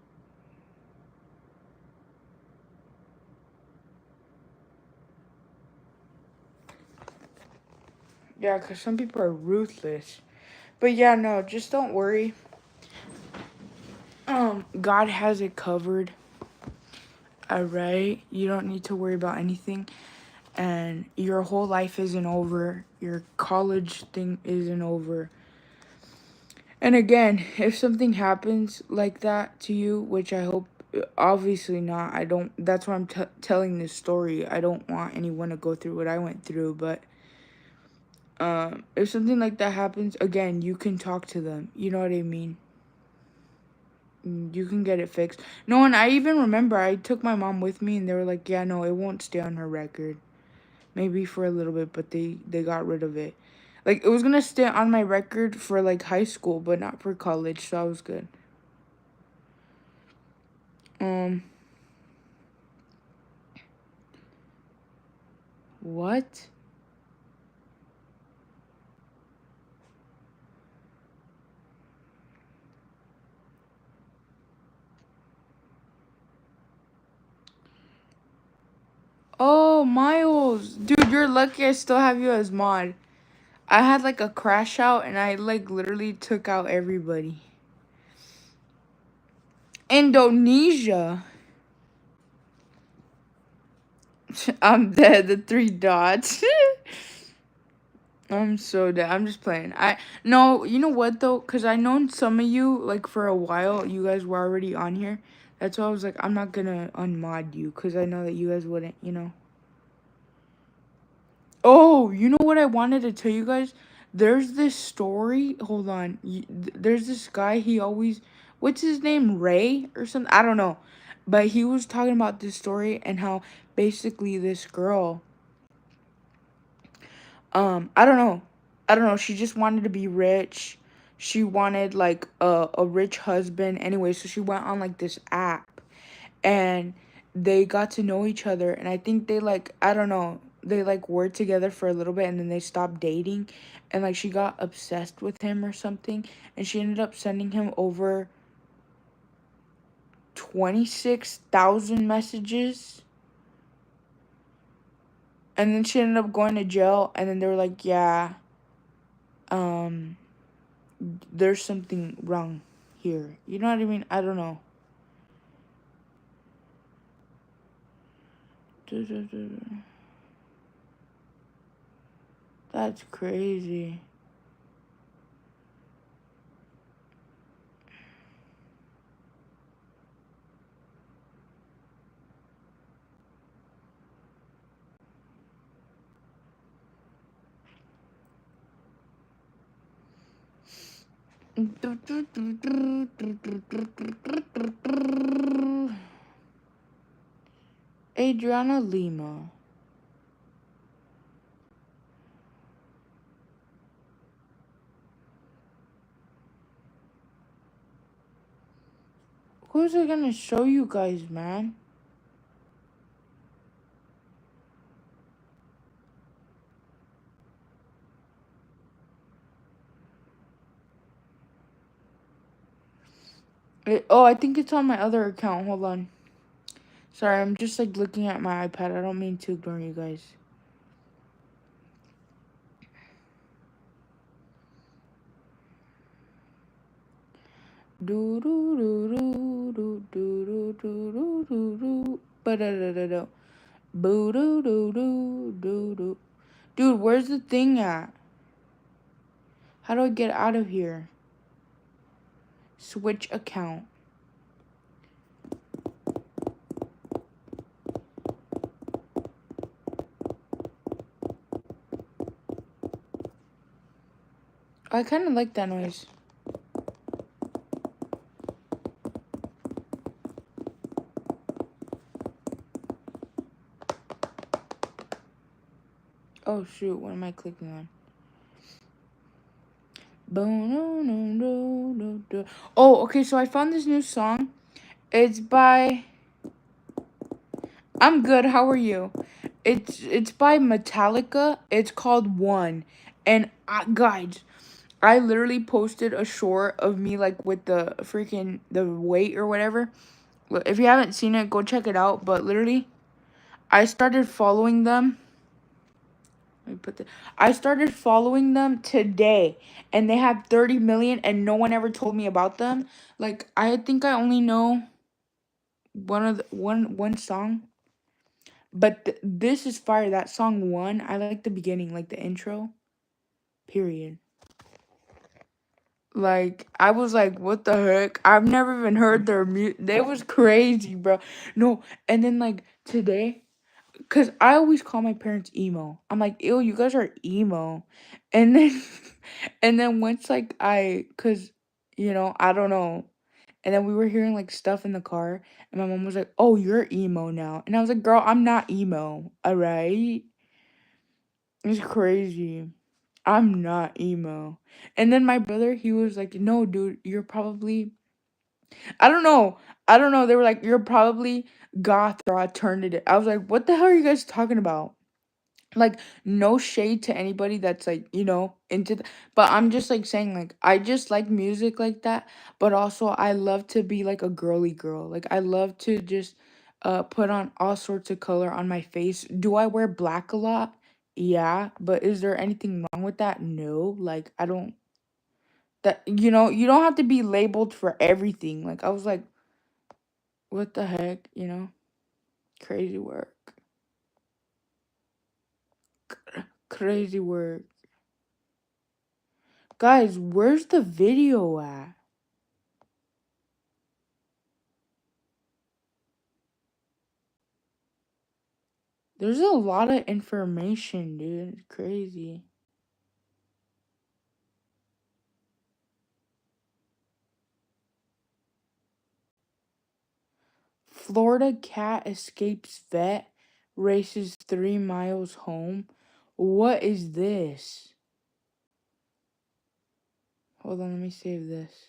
Yeah, because some people are ruthless. But yeah, no, just don't worry. God has it covered. Alright? You don't need to worry about anything. And your whole life isn't over. Your college thing isn't over. And again, if something happens like that to you, which I hope, obviously not, that's why I'm telling this story. I don't want anyone to go through what I went through, but if something like that happens, again, you can talk to them. You know what I mean? You can get it fixed. No, and I even remember I took my mom with me, and they were like, "Yeah, no, it won't stay on her record. Maybe for a little bit, but they got rid of it. Like it was gonna stay on my record for like high school, but not for college, so I was good. Um, what? Oh, Miles, dude, you're lucky I still have you as mod. I had like a crash out, and I like literally took out everybody. Indonesia. I'm dead. The three dots. I'm so dead. I'm just playing. I no, you know what though? Cause I known some of you like for a while. You guys were already on here. That's why I was like, I'm not gonna unmod you, cause I know that you guys wouldn't. You know. Oh, you know what I wanted to tell you guys? There's this story. Hold on. There's this guy. He always, what's his name? Ray or something. I don't know, but he was talking about this story and how basically this girl. I don't know. I don't know. She just wanted to be rich. She wanted like a rich husband. Anyway, so she went on like this app, and they got to know each other, and I think they like, I don't know, they like worked together for a little bit, and then they stopped dating, and like she got obsessed with him or something, and she ended up sending him over 26,000 messages. And then she ended up going to jail, and then they were like, yeah, um there's something wrong here. You know what I mean? I don't know. That's crazy. Adriana Lima. Who's it gonna show you guys, man? Oh, I think it's on my other account. Hold on. Sorry, I'm just like looking at my iPad. I don't mean to ignore you guys. Do do do do do do do do do do ba da da da da boo do do do do do. Dude, where's the thing at? How do I get out of here? Switch account. I kind of like that noise. Oh shoot, what am I clicking on? Oh, okay, so I found this new song. It's by I'm good, how are you? It's by Metallica. It's called One. And guys, I literally posted a short of me like with the freaking the weight or whatever. Look, if you haven't seen it, go check it out, but literally I started following them. I started following them today, and they have 30 million, and no one ever told me about them. Like I think I only know one song, but this is fire. That song One, I like the beginning, like the intro. Period. Like I was like, what the heck? I've never even heard their music. They was crazy, bro. No, and then like today. Cause I always call my parents emo. I'm like, ew, you guys are emo. And then and then once like cause, I don't know. And then we were hearing like stuff in the car, and my mom was like, "Oh, you're emo now." And I was like, "Girl, I'm not emo, all right?" It's crazy. I'm not emo. And then my brother, he was like, "No, dude, you're probably I don't know. I don't know. They were like, "You're probably goth or alternative." I was like, "What the hell are you guys talking about?" Like, no shade to anybody that's like, into but I'm just like saying, like, I just like music like that, but also I love to be like a girly girl. Like, I love to just put on all sorts of color on my face. Do I wear black a lot? Yeah, but is there anything wrong with that? No. Like, I don't that you don't have to be labeled for everything. Like, I was like, what the heck? Crazy work. Crazy work. Guys, where's the video at? There's a lot of information, dude. It's crazy. Florida cat escapes vet, races 3 miles home. What is this? Hold on, let me save this.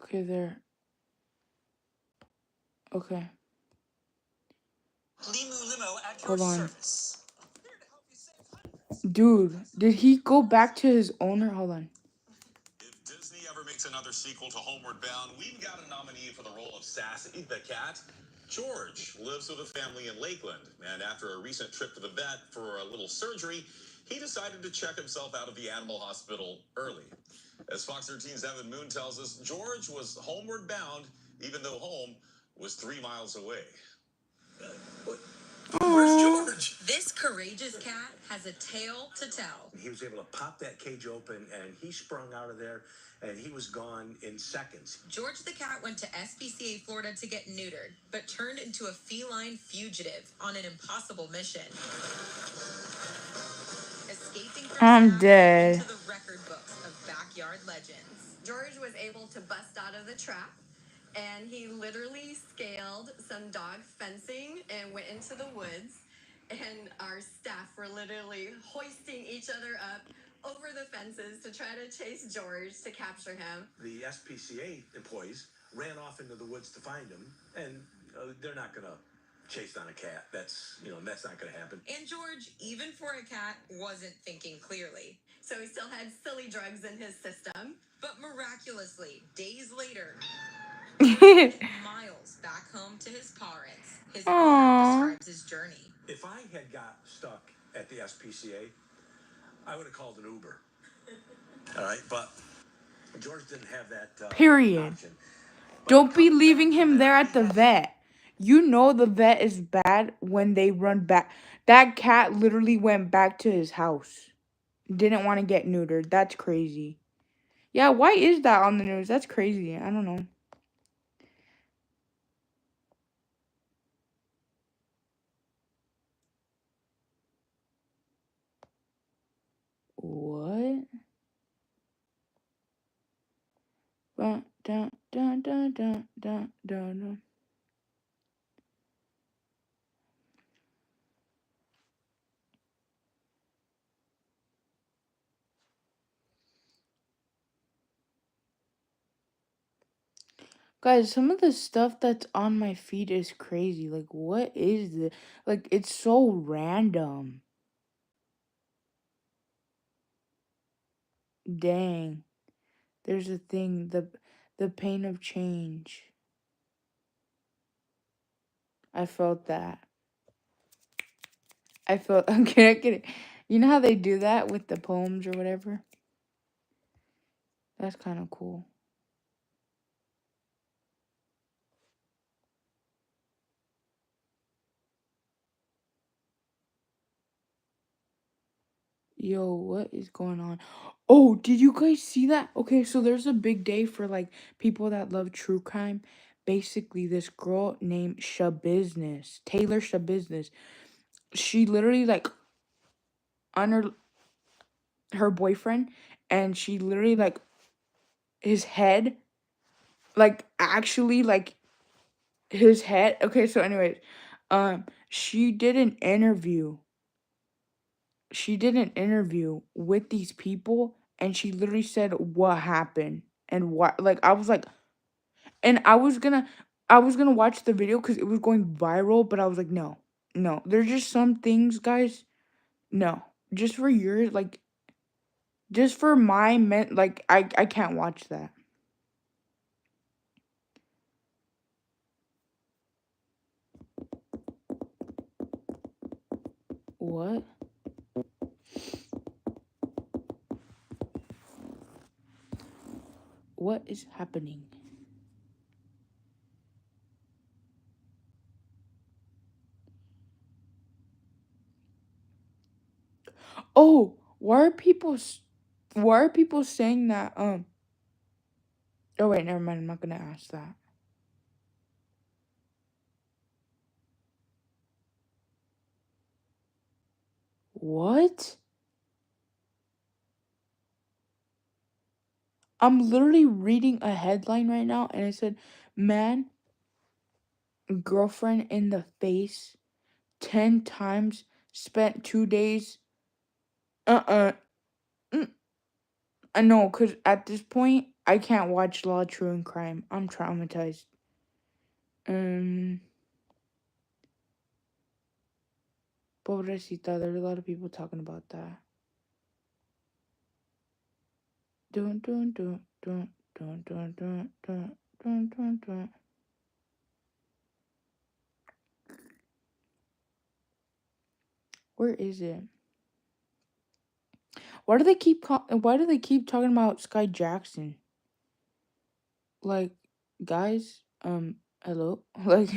Okay, there. Okay. Hold on. Dude, did he go back to his owner? Hold on. If Disney ever makes another sequel to Homeward Bound, we've got a nominee for the role of Sassy the cat. George lives with a family in Lakeland, and after a recent trip to the vet for a little surgery, he decided to check himself out of the animal hospital early. As Fox 13's Evan Moon tells us, George was homeward bound, even though home was 3 miles away. Where's George? This courageous cat has a tale to tell. He was able to pop that cage open and he sprung out of there and he was gone in seconds. George the cat went to SPCA Florida to get neutered, but turned into a feline fugitive on an impossible mission. Escaping from I'm staff dead. into the record books of backyard legends. George was able to bust out of the trap and he literally scaled some dog fencing and went into the woods. And our staff were literally hoisting each other up over the fences to try to chase George to capture him. The SPCA employees ran off into the woods to find him, and they're not going to chase down a cat. That's not going to happen. And George, even for a cat, wasn't thinking clearly. So he still had silly drugs in his system. But miraculously, days later, miles back home to his parents. His owner describes his journey. If I had got stuck at the SPCA, I would have called an Uber. All right, but George didn't have that Period. option. Don't be leaving him there at the vet. You know the vet is bad when they run back. That cat literally went back to his house. Didn't want to get neutered. That's crazy. Yeah, why is that on the news? That's crazy. I don't know. What? Dun, dun, dun, dun, dun, dun, dun. Guys, some of the stuff that's on my feed is crazy. Like, what is this? Like, it's so random. Dang. There's a thing, the pain of change. I felt that. I felt okay, I get it. You know how they do that with the poems or whatever? That's kind of cool. Yo, what is going on? Oh, did you guys see that? Okay, so there's a big day for like people that love true crime. basically this girl named Shabusiness, Taylor Shabusiness. She literally like on her boyfriend, and she literally like his head, like actually like his head. Okay, so anyways, she did an interview. She did an interview with these people, and she literally said what happened and what, like I was like, and I was gonna watch the video because it was going viral, but I was like, no, no, there's just some things, guys. No, just for yours, like just for my like I can't watch that. What? What is happening? Oh, why are people saying that? Oh wait, never mind. I'm not gonna ask that. What? I'm literally reading a headline right now, and it said, "Man, girlfriend in the face 10 times, spent 2 days." Uh-uh. Mm, I know, cause at this point I can't watch Law, True and Crime. I'm traumatized. Um, Pobrecita. There's a lot of people talking about that. Dun dun dun dun dun dun dun dun dun dun dun. Where is it? Why do they keep talking about Sky Jackson? Like, guys, hello? Like,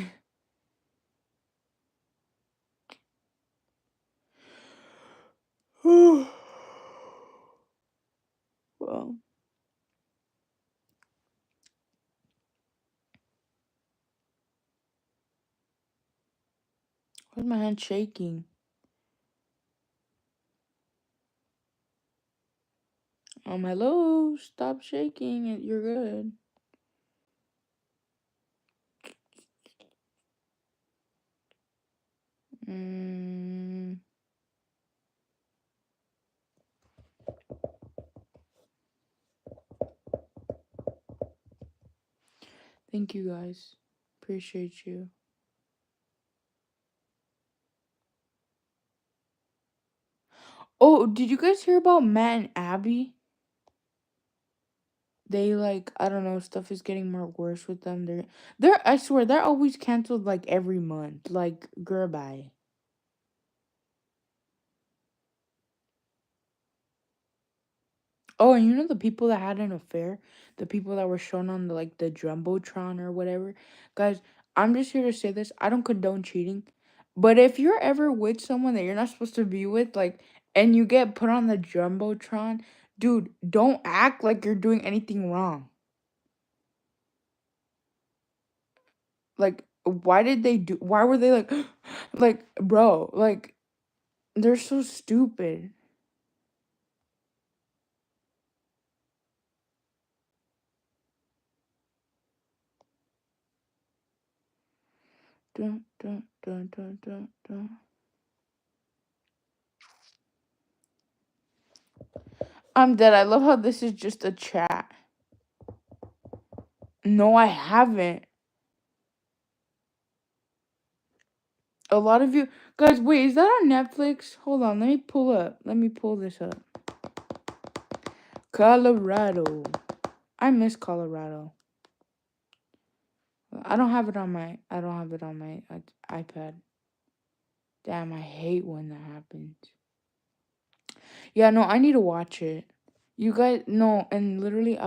well, why's my hand shaking? Hello? Stop shaking. You're good. Mm, thank you, guys. Appreciate you. Oh, did you guys hear about Matt and Abby? They like, I don't know, stuff is getting more worse with them. I swear they're always canceled like every month. Like, girl, bye. Oh, and you know the people that had an affair, the people that were shown on the jumbotron or whatever, guys. I'm just here to say this. I don't condone cheating, but if you're ever with someone that you're not supposed to be with, like, and you get put on the jumbotron, dude, don't act like you're doing anything wrong. Like, why did they do? Why were they like, like, bro, like, they're so stupid. Dun, dun, dun, dun, dun, dun. I'm dead. I love how this is just a chat. No, I haven't. A lot of you guys, wait, is that on Netflix? Hold on, let me pull up. Let me pull this up. Colorado. I miss Colorado. I don't have it on my iPad. Damn, I hate when that happens. Yeah, no, I need to watch it. You guys, no, and literally,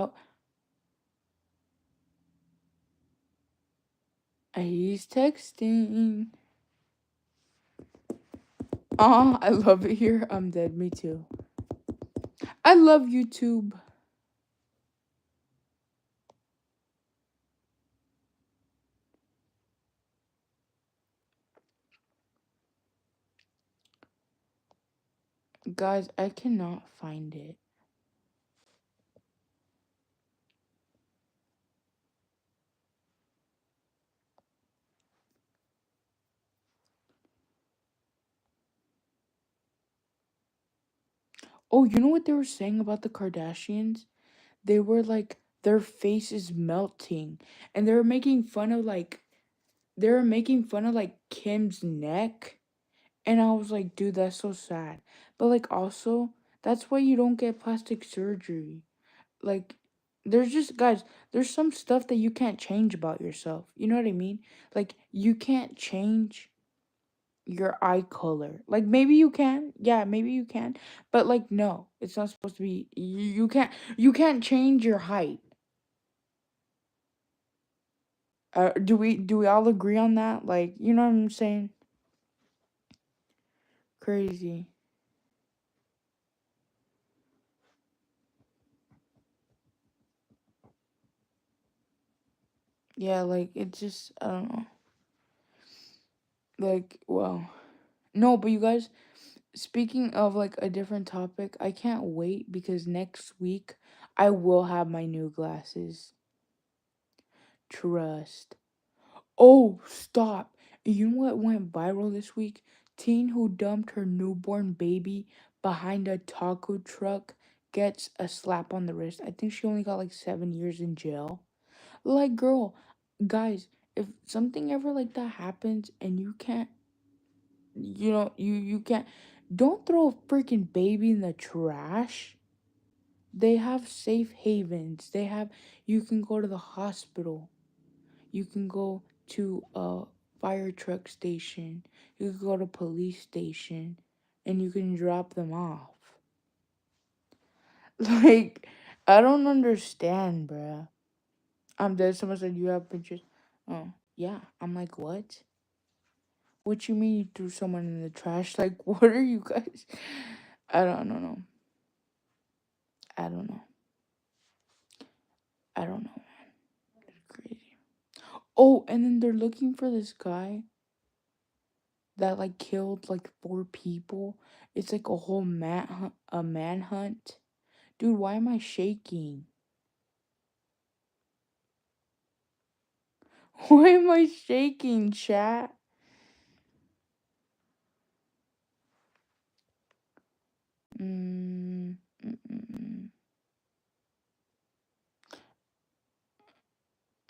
he's texting. I love it here. I'm dead. Me too. I love YouTube. Guys, I cannot find it. Oh, you know what they were saying about the Kardashians? They were like, their face is melting. And they were making fun of like Kim's neck. And I was like, dude, that's so sad. But like also, that's why you don't get plastic surgery. Like, there's just, guys, there's some stuff that you can't change about yourself. You know what I mean? Like, you can't change your eye color. Like, maybe you can. Yeah, maybe you can. But like, no, it's not supposed to be. You can't change your height. Do we all agree on that? Like, you know what I'm saying? Crazy. Yeah, like, it's just, I don't know. Like, well, no, but you guys, speaking of like a different topic, I can't wait because next week I will have my new glasses. Trust. Oh, stop. You know what went viral this week? Teen who dumped her newborn baby behind a taco truck gets a slap on the wrist. I think she only got like 7 years in jail. Like, girl, guys, if something ever like that happens and you can't, you can't, don't throw a freaking baby in the trash. They have safe havens. You can go to the hospital. You can go to a fire truck station. You can go to police station and you can drop them off. Like, I don't understand, bruh. I'm dead. Someone said you have pictures. Oh, yeah. I'm like, what? What you mean you threw someone in the trash? Like, what are you guys? I don't know. I don't know. I don't know. It's crazy. Oh, and then they're looking for this guy that like killed like 4 people. It's like a whole manhunt. Dude, why am I shaking? Why am I shaking, chat? Mm, mm, mm, mm.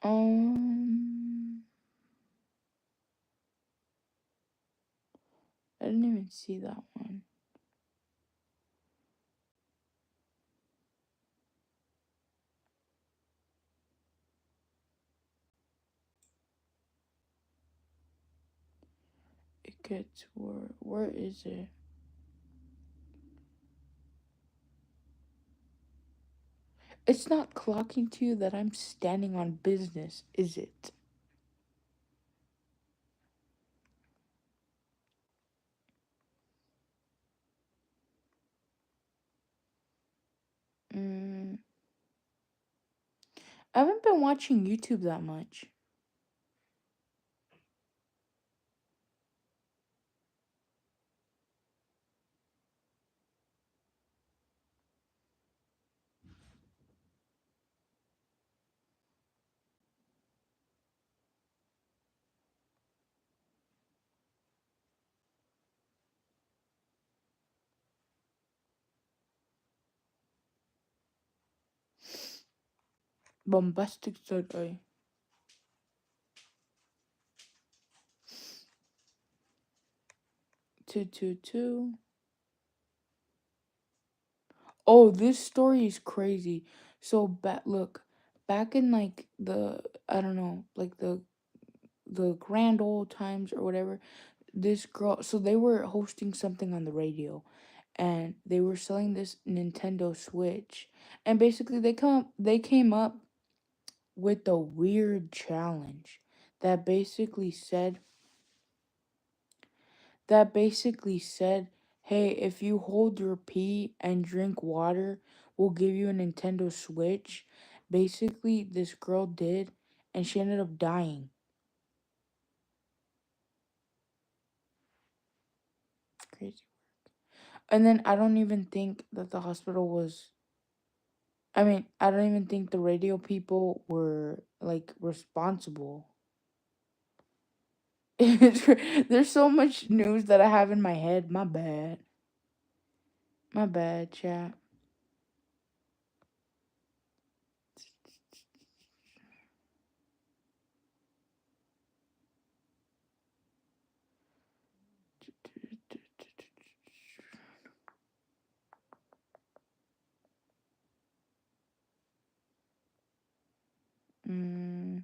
Um, I didn't even see that one. It gets where? Where is it? It's not clocking to you that I'm standing on business, is it? Mm, I haven't been watching YouTube that much. Bombastic side eye. 222. Oh, this story is crazy. So back in like the I don't know, like the grand old times or whatever, this girl, so they were hosting something on the radio and they were selling this Nintendo Switch. And basically they came up with a weird challenge that basically said that basically said, hey, if you hold your pee and drink water, we'll give you a Nintendo Switch. Basically, this girl did, and she ended up dying. Crazy. And then I don't even think that the hospital was. I mean, I don't even think the radio people were like responsible. There's so much news that I have in my head. My bad. My bad, chat. Mm.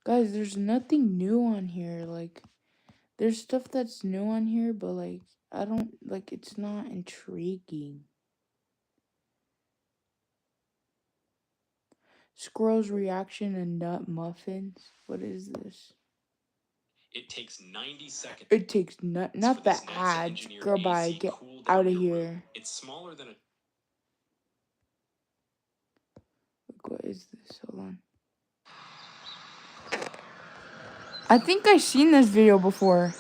Guys, there's nothing new on here. Like, there's stuff that's new on here, but like, I don't like. It's not intriguing. Squirrel's reaction to nut muffins. What is this? It takes 90 seconds. It takes not for the this NASA ads. engineered Girl, bye. AC Get cool down out of your room. here. It's smaller than a Look, what is this? Hold on. I think I've seen this video before.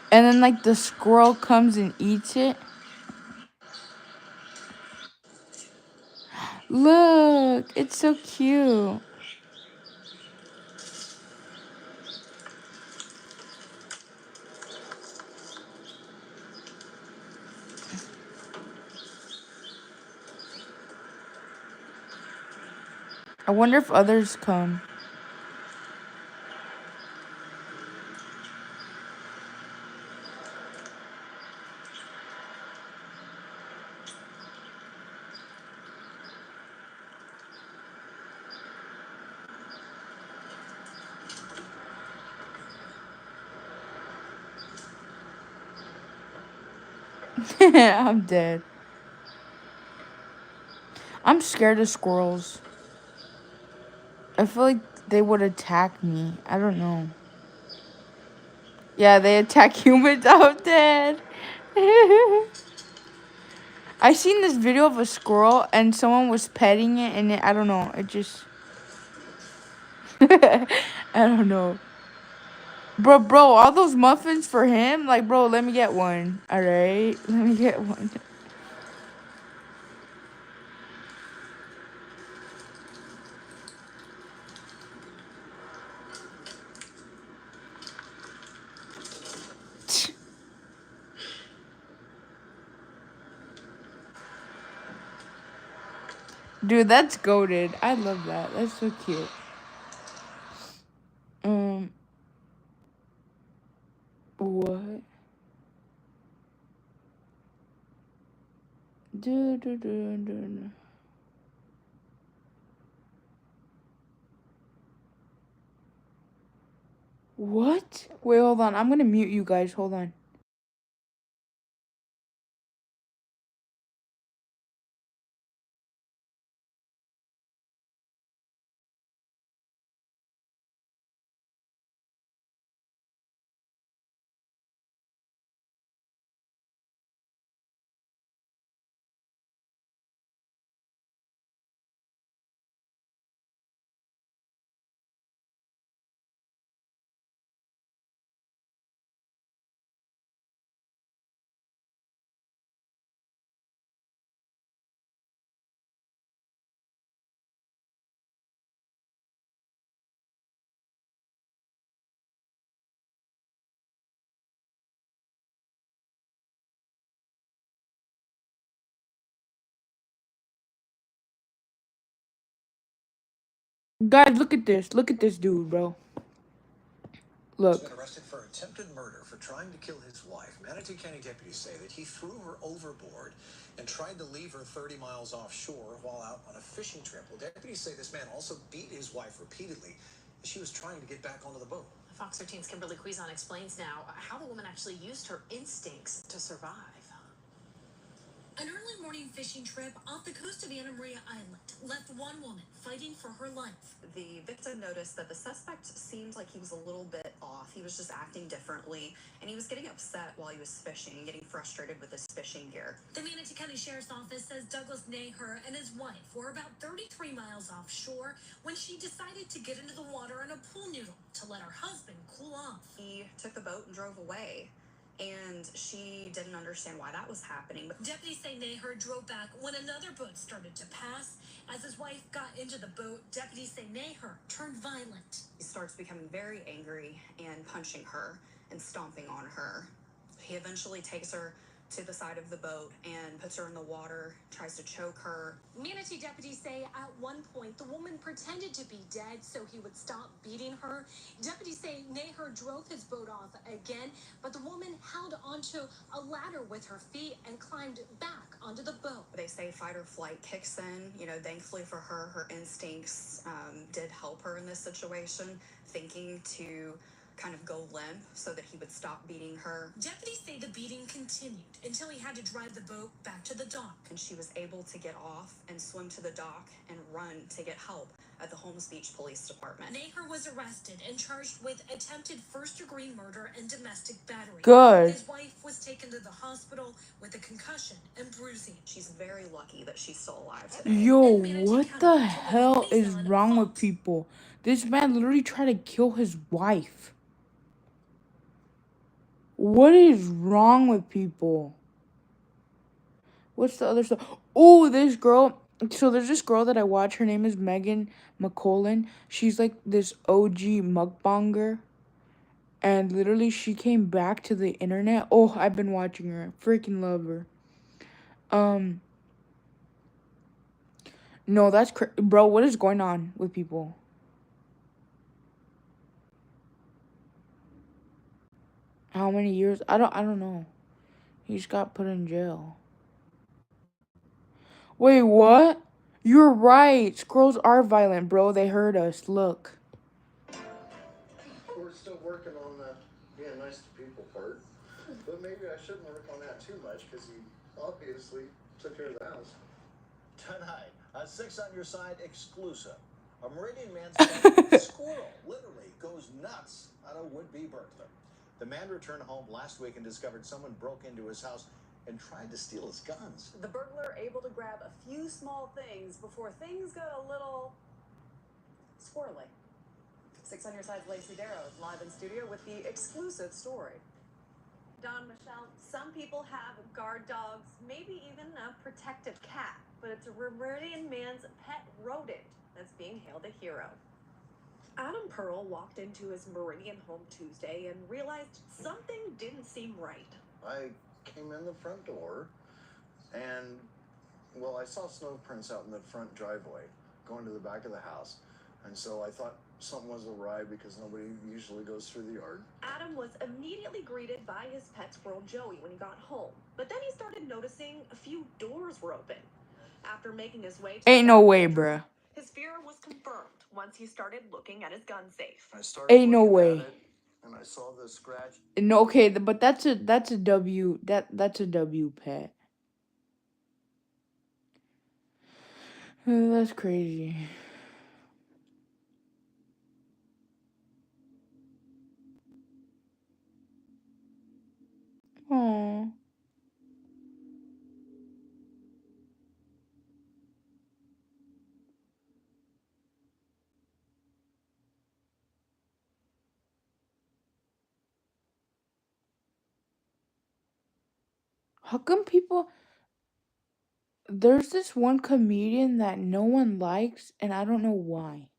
And then like the squirrel comes and eats it. Look, it's so cute. I wonder if others come. I'm dead. I'm scared of squirrels. I feel like they would attack me. I don't know. Yeah, they attack humans. I'm dead. I seen this video of a squirrel and someone was petting it and I don't know. It just. I don't know. Bro, all those muffins for him? Like, bro, let me get one. Alright? Let me get one. Dude, that's goated. I love that. That's so cute. What? Do. What? Wait, hold on. I'm gonna mute you guys. Hold on. Guys, look at this. Look at this dude, bro. Look. He's been arrested for attempted murder for trying to kill his wife. Manatee County deputies say that he threw her overboard and tried to leave her 30 miles offshore while out on a fishing trip. Well, deputies say this man also beat his wife repeatedly as she was trying to get back onto the boat. Fox 13's Kimberly Cuisinart explains now how the woman actually used her instincts to survive. An early morning fishing trip off the coast of Anna Maria Island left one woman fighting for her life. The victim noticed that the suspect seemed like he was a little bit off. He was just acting differently, and he was getting upset while he was fishing and getting frustrated with his fishing gear. The Manatee County Sheriff's Office says Douglas Naher and his wife were about 33 miles offshore when she decided to get into the water in a pool noodle to let her husband cool off. He took the boat and drove away, and she didn't understand why that was happening. Deputies say Naher drove back when another boat started to pass. As his wife got into the boat, deputies say Naher turned violent. He starts becoming very angry and punching her and stomping on her. He eventually takes her to the side of the boat and puts her in the water, tries to choke her. Manatee deputies say at one point the woman pretended to be dead so he would stop beating her. Deputies say Naher drove his boat off again, but the woman held onto a ladder with her feet and climbed back onto the boat. They say fight or flight kicks in. Thankfully for her, her instincts did help her in this situation, thinking to kind of go limp so that he would stop beating her. Deputies say the beating continued until he had to drive the boat back to the dock. And she was able to get off and swim to the dock and run to get help at the Holmes Beach Police Department. Naher was arrested and charged with attempted first-degree murder and domestic battery. Good. His wife was taken to the hospital with a concussion and bruising. She's very lucky that she's still alive today. Yo, what the hell is wrong with people? This man literally tried to kill his wife. What is wrong with people? What's the other stuff? Oh, this girl. So there's this girl that I watch. Her name is Megan McCullen. She's like this OG mukbanger. And literally she came back to the internet. Oh, I've been watching her. Freaking love her. No, that's bro, what is going on with people? How many years? I don't know. He just got put in jail. Wait, what? You're right. Squirrels are violent, bro. They hurt us. Look. We're still working on the being nice to people part. But maybe I shouldn't work on that too much because he obviously took care of the house. Tonight, a Six on Your Side exclusive. A Meridian man squirrel literally goes nuts on a would-be burglar. The man returned home last week and discovered someone broke into his house and tried to steal his guns. The burglar able to grab a few small things before things got a little squirrely. Six on Your Side's Lacey Darrow is live in studio with the exclusive story. Don, Michelle, some people have guard dogs, maybe even a protective cat, but it's a Meridian man's pet rodent that's being hailed a hero. Adam Pearl walked into his Meridian home Tuesday and realized something didn't seem right. I came in the front door and, well, I saw snow prints out in the front driveway going to the back of the house. And so I thought something was awry because nobody usually goes through the yard. Adam was immediately greeted by his pet squirrel Joey when he got home. But then he started noticing a few doors were open. After making his way to Ain't no way, bruh. his fear was confirmed once he started looking at his gun safe. I started Ain't no looking way. at it, and I saw the scratch. No, okay, but that's a W. That's a W, pet. That's crazy. Aww. How come people... There's this one comedian that no one likes, and I don't know why.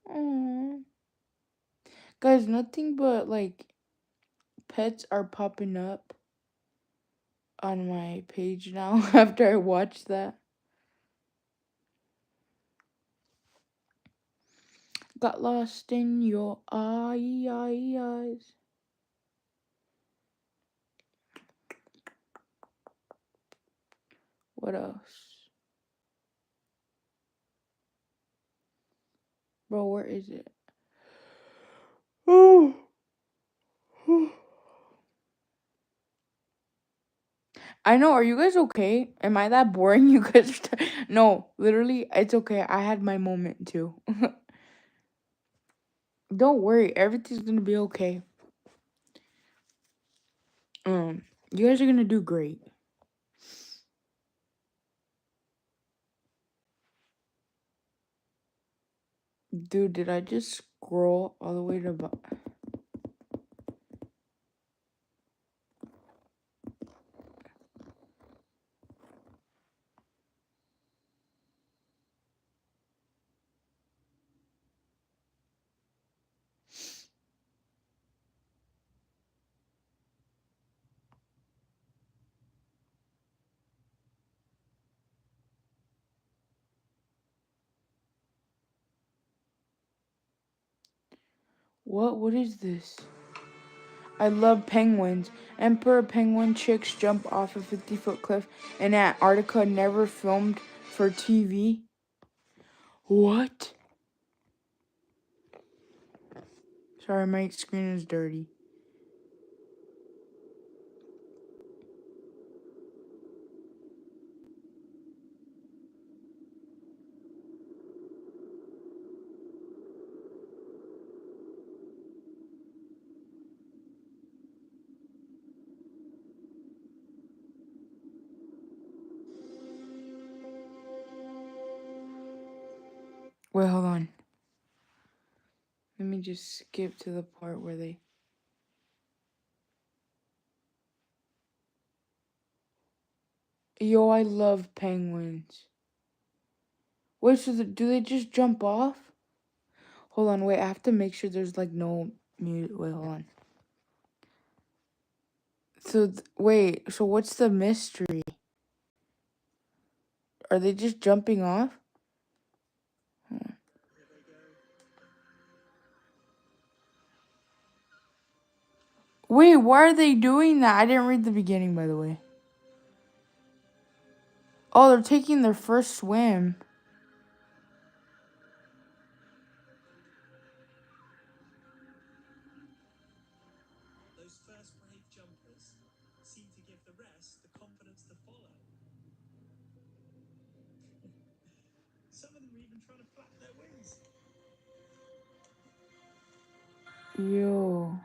Aww. Guys, nothing but, like, pets are popping up on my page now after I watched that. Got lost in your eyes. What else? Bro, where is it? Oh. I know. Are you guys okay? Am I that boring? You guys no, literally, it's okay. I had my moment too. Don't worry. Everything's gonna be okay. You guys are gonna do great. Dude, did I just scroll all the way to what is this? I love penguins. Emperor penguin chicks jump off a 50-foot cliff in Antarctica, never filmed for TV. What? Sorry, my screen is dirty. Wait, hold on. Let me just skip to the part where they... Yo, I love penguins. Wait, so do they just jump off? Hold on, wait, I have to make sure there's like no mute. Wait, hold on. So, wait, so what's the mystery? Are they just jumping off? Wait, why are they doing that? I didn't read the beginning, by the way. Oh, they're taking their first swim. Those first brave jumpers seem to give the rest the confidence to follow. Some of them are even trying to flap their wings. Yo.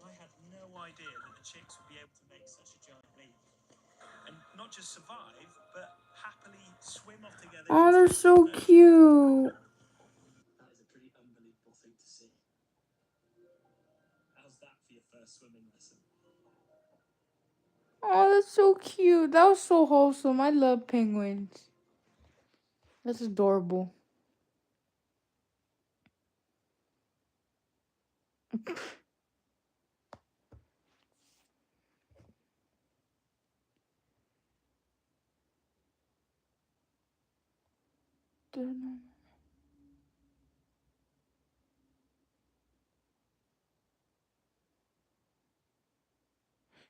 I had no idea that the chicks would be able to make such a giant leap. And not just survive, but happily swim off together. Oh, they're so cute. That is a pretty unbelievable thing to see. How's that for your first swimming lesson? Oh, that's so cute. That was so wholesome. I love penguins. That's adorable.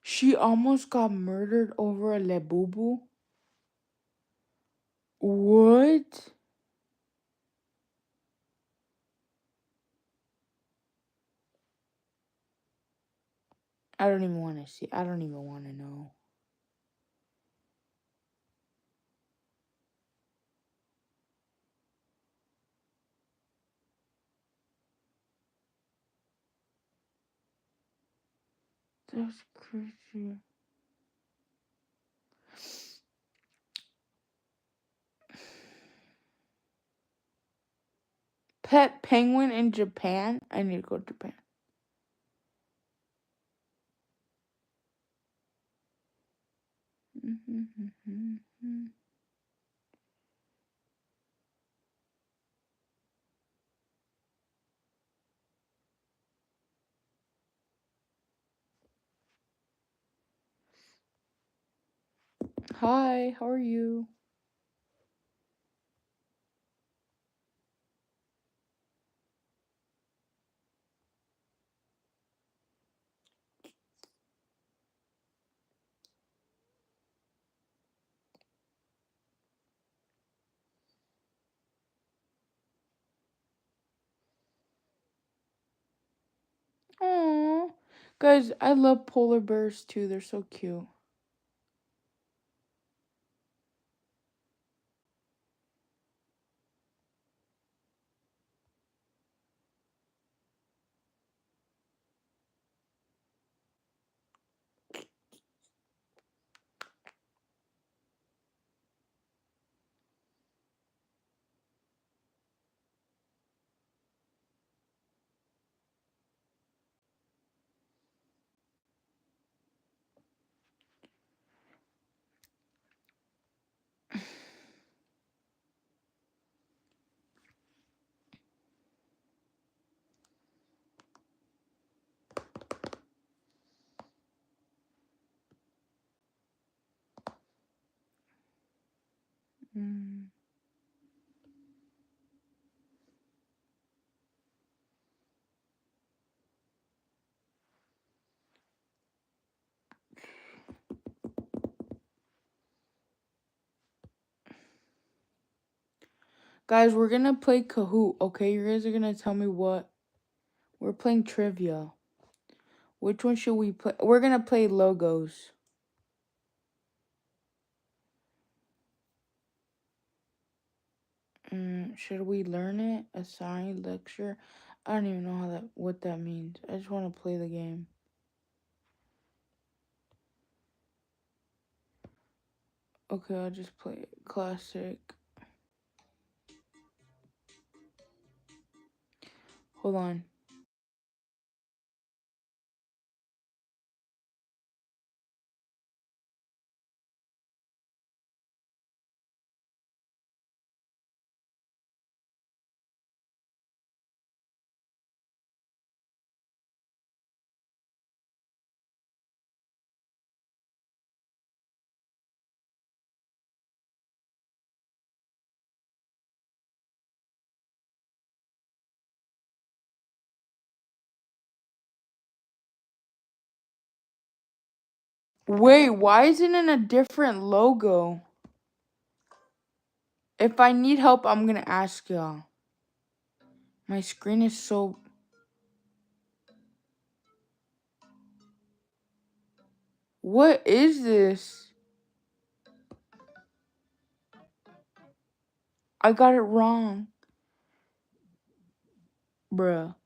She almost got murdered over a Labubu. What? I don't even want to see. I don't even want to know. That's crazy. Pet penguin in Japan? I need to go to Japan. Hi, how are you? Guys, I love polar bears too. They're so cute. Mm. Guys, we're gonna play Kahoot, okay? You guys are gonna tell me what. We're playing trivia. Which one should we play? We're gonna play logos. Should we learn it? Assign lecture? I don't even know what that means. I just want to play the game. Okay, I'll just play it. Classic. Hold on. Wait, why is it in a different logo? If I need help, I'm gonna ask y'all. My screen is so... What is this? I got it wrong. Bruh.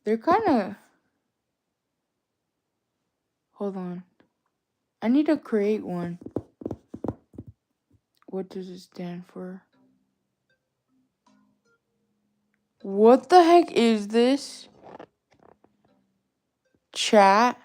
They're kind of... Hold on. I need to create one. What does it stand for? What the heck is this? Chat?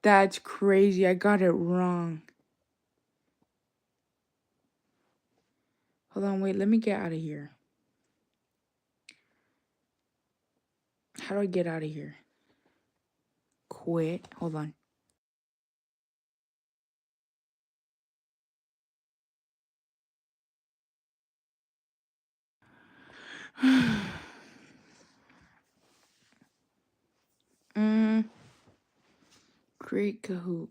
That's crazy. I got it wrong. Hold on, wait. Let me get out of here. How do I get out of here? Quit. Hold on. Create Kahoot.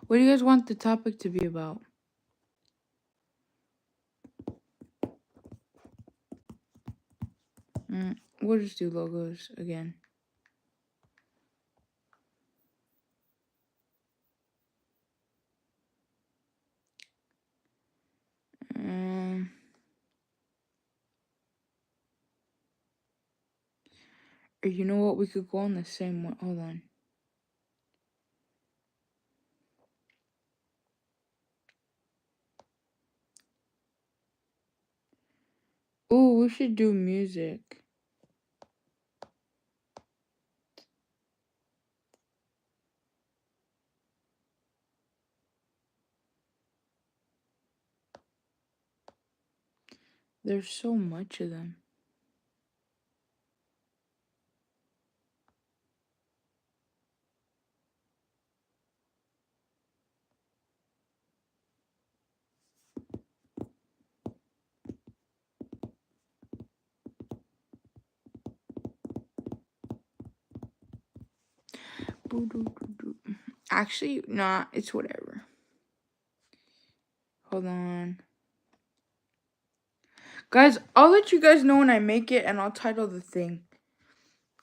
What do you guys want the topic to be about? We'll just do logos again. Or you know what? We could go on the same one. Hold on. Ooh, we should do music. There's so much of them. Actually, nah, it's whatever. Hold on. Guys, I'll let you guys know when I make it and I'll title the thing.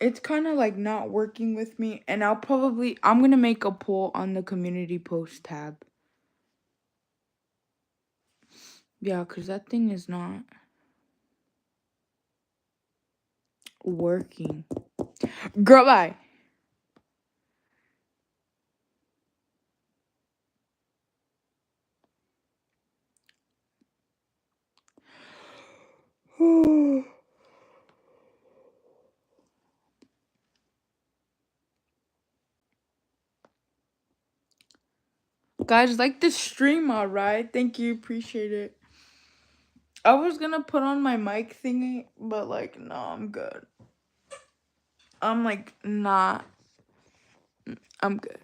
It's kind of like not working with me, and I'm going to make a poll on the community post tab. Yeah, because that thing is not working. Girl, bye. Guys, like the stream, alright? Thank you, appreciate it. I was gonna put on my mic thingy, but like, no, I'm good. I'm like, not. I'm good.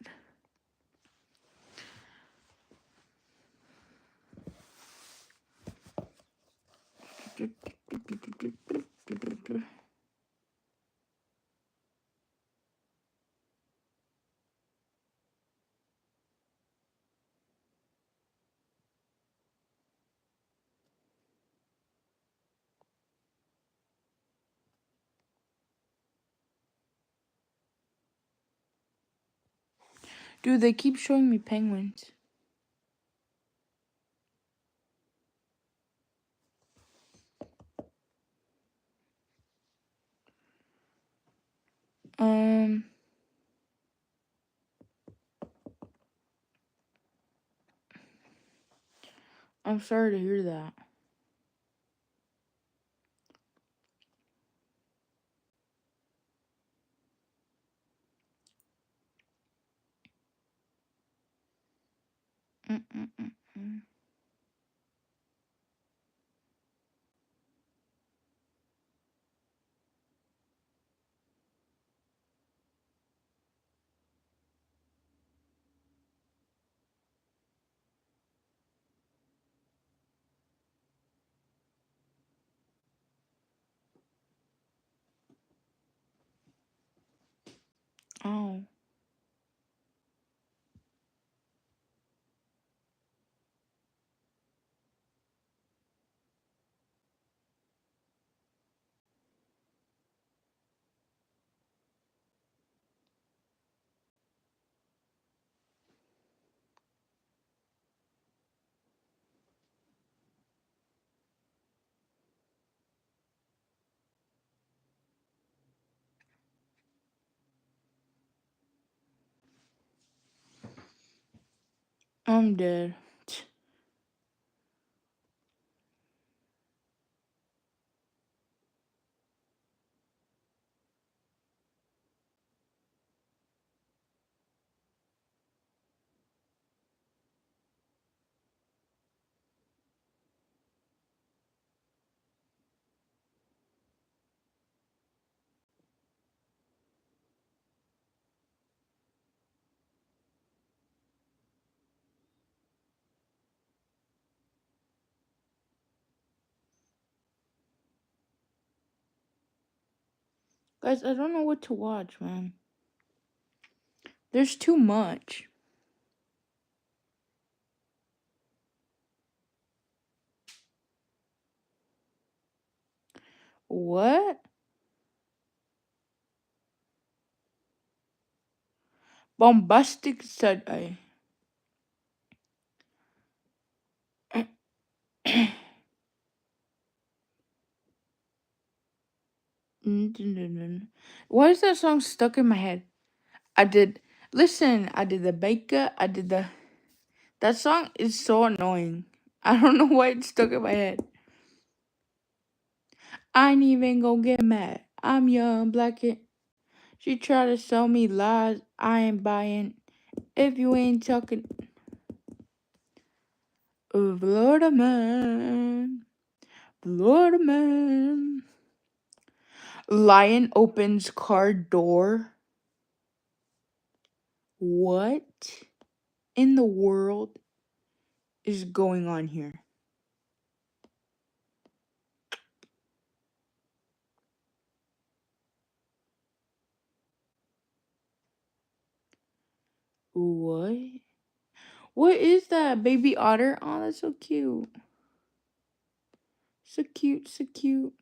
Dude, they keep showing me penguins. I'm sorry to hear that. Oh. I'm dead. Guys, I don't know what to watch, man. There's too much. What? Bombastic said I. Why is that song stuck in my head? I did the baker, that song is so annoying. I don't know why it's stuck in my head. I ain't even gonna get mad. I'm young, black kid. She try to sell me lies, I ain't buying. If you ain't talking Florida man, Florida man. Lion opens car door. What in the world is going on here? What? What is that? Baby otter? Oh, that's so cute. So cute, so cute.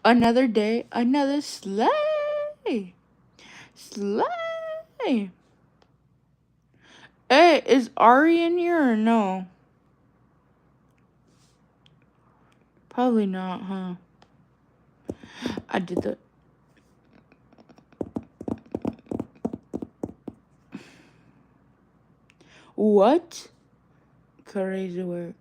Another day, another sleigh. Slay. Hey, is Ari in here or no? Probably not, huh? I did the... What? Crazy work.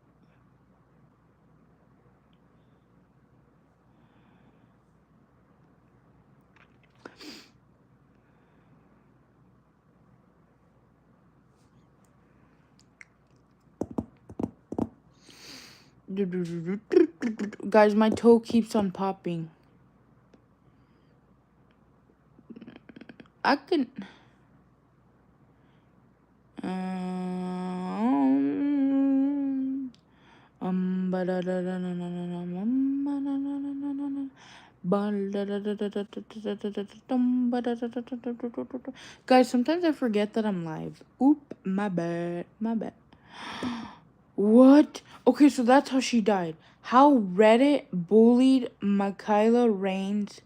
Guys, my toe keeps on popping. I can... Guys, sometimes I forget that I'm live. Oop, my bad, my bad. What? Okay, so that's how she died. How Reddit bullied Michaela Raines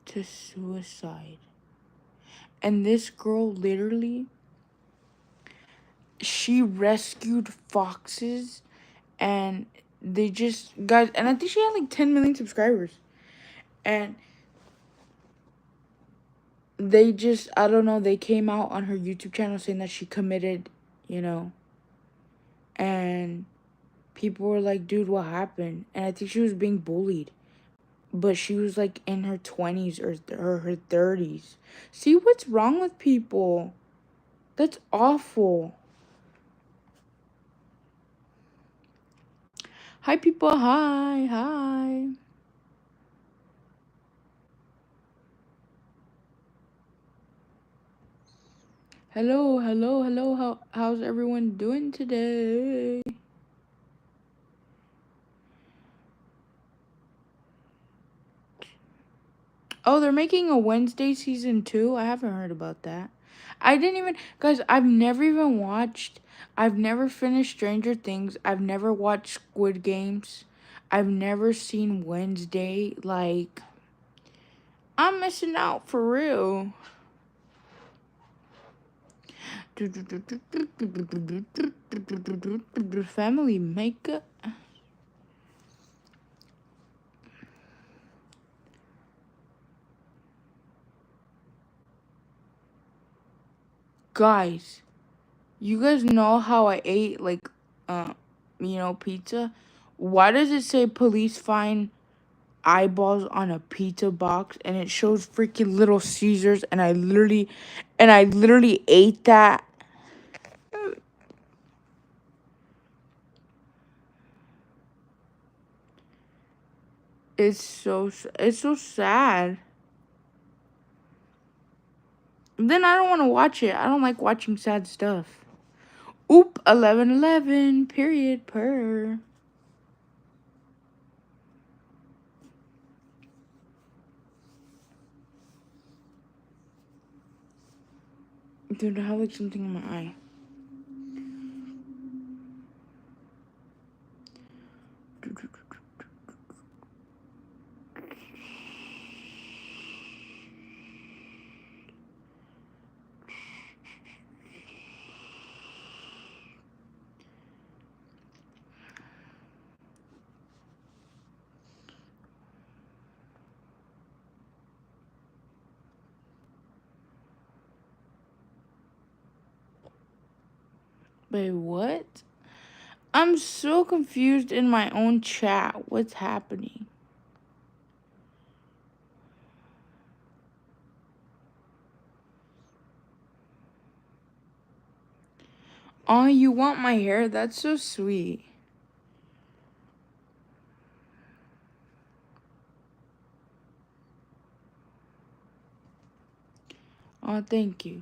to suicide. And this girl literally, she rescued foxes and they just, guys, and I think she had like 10 million subscribers. And they just, I don't know, they came out on her YouTube channel saying that she committed, you know, and people were like, dude, what happened? And I think she was being bullied. But she was like in her 20s or her 30s. See what's wrong with people? That's awful. Hi, people. Hi. Hi. Hello. Hello. Hello. How's everyone doing today? Oh, they're making a Wednesday season 2. I haven't heard about that. I didn't even... Guys, I've never even watched... I've never finished Stranger Things. I've never watched Squid Games. I've never seen Wednesday. Like, I'm missing out for real. Family makeup. Guys, you guys know how I ate, like, pizza? Why does it say police find eyeballs on a pizza box and it shows freaking Little Caesars and I literally ate that? It's so sad. Then I don't want to watch it. I don't like watching sad stuff. Oop, 11:11, period, per. Dude, I have like something in my eye. Wait, what? I'm so confused in my own chat. What's happening? Oh, you want my hair? That's so sweet. Oh, thank you.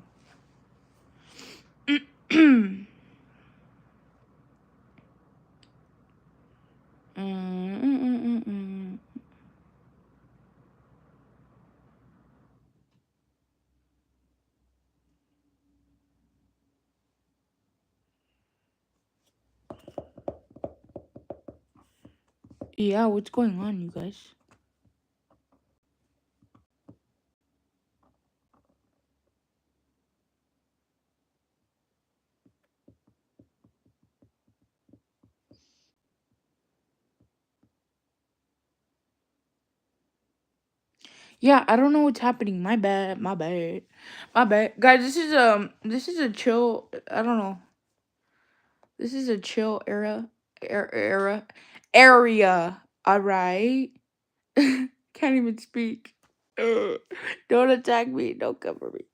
Yeah, what's going on, you guys? Yeah, I don't know what's happening. My bad. My bad. My bad. Guys, this is a chill, I don't know. This is a chill area. All right. Can't even speak. Ugh. Don't attack me. Don't cover me.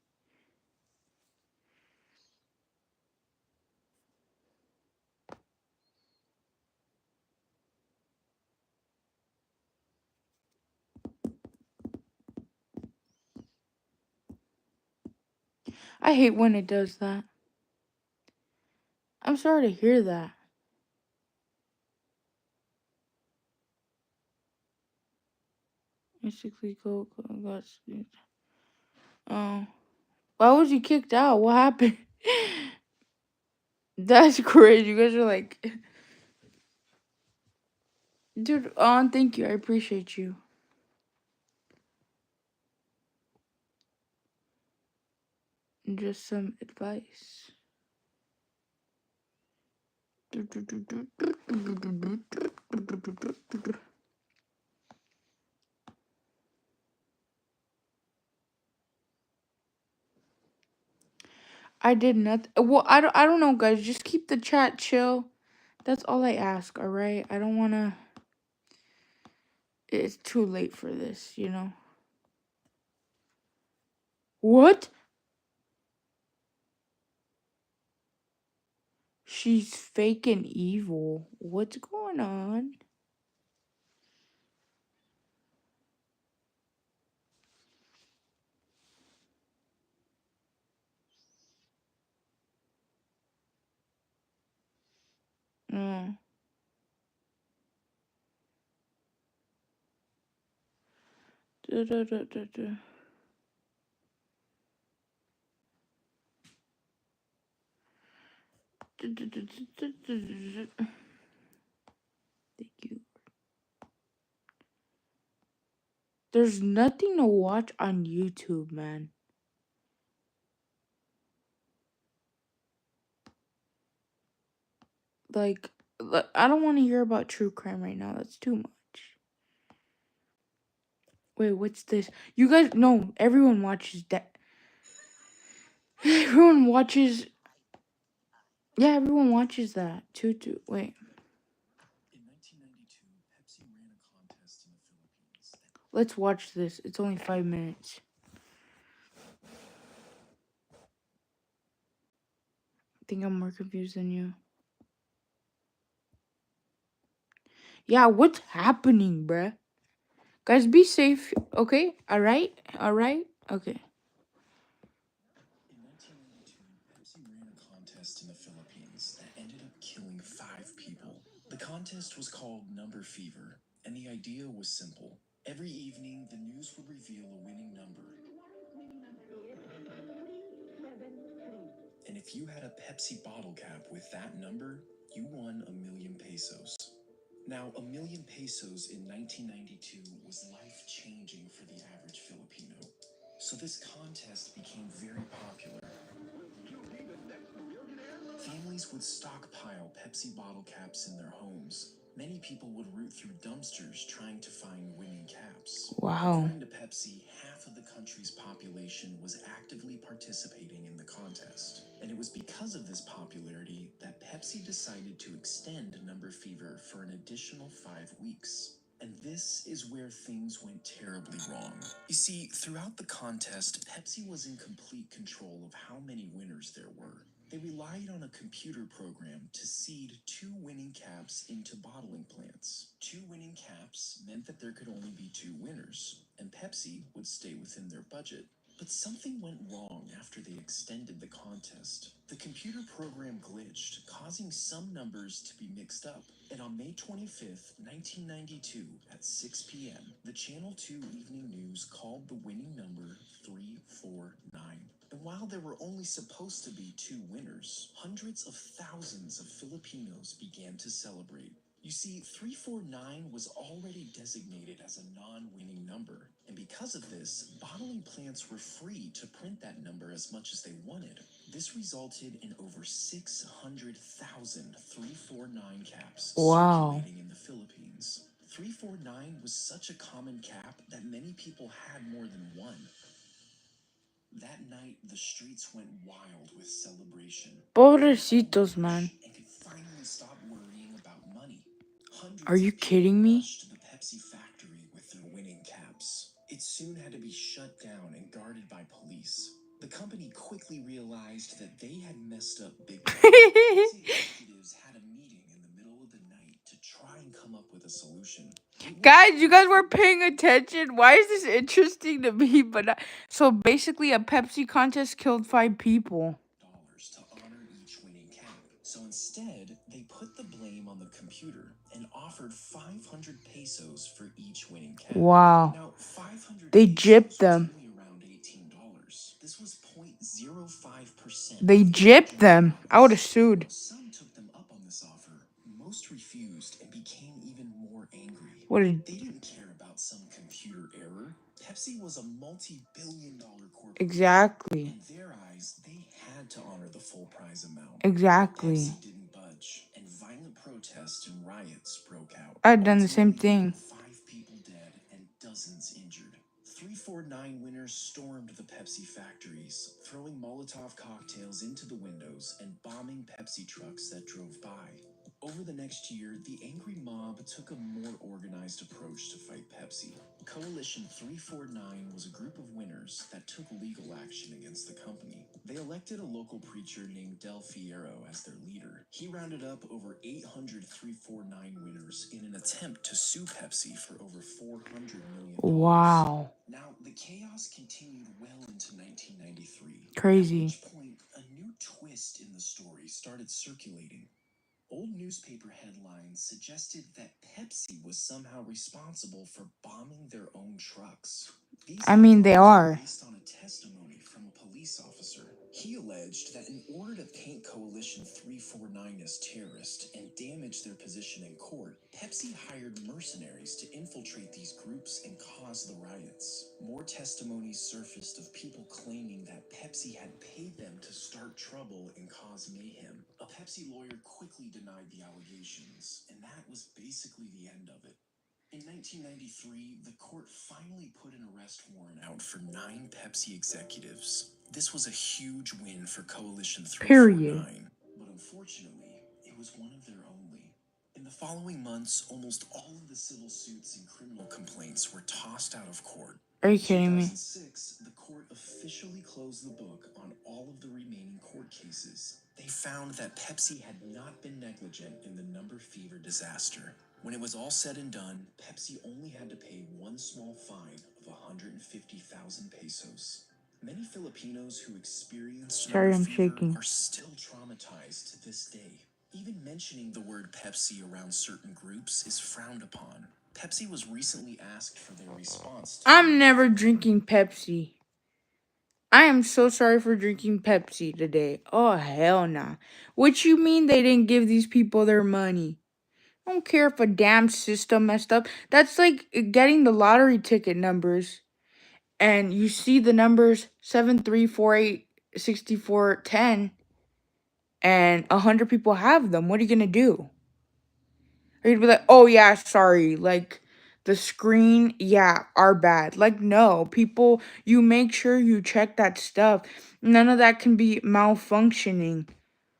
I hate when it does that. I'm sorry to hear that. Basically, go. Oh, why was he kicked out? What happened? That's crazy. You guys are like, dude. Oh, thank you. I appreciate you. Just some advice. I did nothing. Well, I don't know, guys. Just keep the chat chill. That's all I ask. All right. I don't wanna. It's too late for this, you know. What? She's fake and evil. What's going on? Mm. Da, da, da, da, da. Da, da, da, da, da, da, da. Thank you. There's nothing to watch on YouTube, man. Like, I don't want to hear about true crime right now. That's too much. Wait, what's this? You guys, no, everyone watches that. Everyone watches. Yeah, everyone watches that. Wait. In 1992, Pepsi ran a contest in the Philippines. Let's watch this. It's only 5 minutes. I think I'm more confused than you. Yeah, what's happening, bruh? Guys, be safe, okay? Alright? Alright? Okay. In 1992, Pepsi ran a contest in the Philippines that ended up killing 5 people. The contest was called Number Fever, and the idea was simple. Every evening, the news would reveal a winning number. And if you had a Pepsi bottle cap with that number, you won 1,000,000 pesos. Now, 1,000,000 pesos in 1992 was life-changing for the average Filipino. So this contest became very popular. Families would stockpile Pepsi bottle caps in their homes. Many people would root through dumpsters trying to find winning caps. Wow. According to Pepsi, half of the country's population was actively participating in the contest. And it was because of this popularity that Pepsi decided to extend Number Fever for an additional 5 weeks. And this is where things went terribly wrong. You see, throughout the contest, Pepsi was in complete control of how many winners there were. They relied on a computer program to seed 2 winning caps into bottling plants. 2 winning caps meant that there could only be 2 winners, and Pepsi would stay within their budget. But something went wrong after they extended the contest. The computer program glitched, causing some numbers to be mixed up. And on May 25th, 1992, at 6 p.m., the Channel 2 Evening News called the winning number 349. And while there were only supposed to be 2 winners, hundreds of thousands of Filipinos began to celebrate. You see, 349 was already designated as a non-winning number, and because of this, bottling plants were free to print that number as much as they wanted. This resulted in over 600,000 349 caps circulating in the Philippines. 349 was such a common cap that many people had more than one. That night, the streets went wild with celebration. Pobrecitos, man. And could finally stop worrying about money. Hundreds Are you of people kidding me? rushed to the Pepsi factory with their winning caps. It soon had to be shut down and guarded by police. The company quickly realized that they had messed up big time. Pepsi executives had a meeting in the middle of the night to try and come up with a solution. Guys, you guys weren't paying attention. Why is this interesting to me? So basically, a Pepsi contest killed 5 people. To honor each winning cap. So instead, they put the blame on the computer and offered 500 pesos for each winning cap. Wow. Now, 500 They pesos gypped was them. only around $18. This was 0.05%. They of the gypped original them. I would have profits. sued. Some took them up on this offer. Most refused and became even more angry. What a... They didn't care about some computer error. Pepsi was a multi-billion-dollar corporation. Exactly. In their eyes, they had to honor the full prize amount. Exactly. Pepsi didn't budge, and violent protests and riots broke out. I'd done the same Ultimately, thing. 5 people dead and dozens injured. 349 winners stormed the Pepsi factories, throwing Molotov cocktails into the windows and bombing Pepsi trucks that drove by. Over the next year, the angry mob took a more organized approach to fight Pepsi. Coalition 349 was a group of winners that took legal action against the company. They elected a local preacher named Del Fierro as their leader. He rounded up over 800 349 winners in an attempt to sue Pepsi for over $400 million. Wow. Now, the chaos continued well into 1993. Crazy. At which point, a new twist in the story started circulating. Old newspaper headlines suggested that Pepsi was somehow responsible for bombing their own trucks. These I mean, they headlines were are. based on a testimony from a police officer. He alleged that in order to paint Coalition 349 as terrorist and damage their position in court, Pepsi hired mercenaries to infiltrate these groups and cause the riots. More testimonies surfaced of people claiming that Pepsi had paid them to start trouble and cause mayhem. A Pepsi lawyer quickly denied the allegations, and that was basically the end of it. In 1993, the court finally put an arrest warrant out for 9 Pepsi executives. This was a huge win for Coalition 349, but unfortunately, it was one of their only. In the following months, almost all of the civil suits and criminal complaints were tossed out of court. Are you kidding me? In 2006, the court officially closed the book on all of the remaining court cases. They found that Pepsi had not been negligent in the Number Fever disaster. When it was all said and done, Pepsi only had to pay one small fine of 150,000 pesos. Many Filipinos who experienced Number Fever are still traumatized to this day. Even mentioning the word Pepsi around certain groups is frowned upon. Pepsi was recently asked for their response to... I'm never drinking Pepsi. I am so sorry for drinking Pepsi today. Oh, hell nah. What you mean they didn't give these people their money? I don't care if a damn system messed up. That's like getting the lottery ticket numbers and you see the numbers 73486410 and 100 people have them. What are you going to do? Are you gonna be like, oh yeah, sorry, like the screen, yeah, are bad. Like, no, people, you make sure you check that stuff. None of that can be malfunctioning.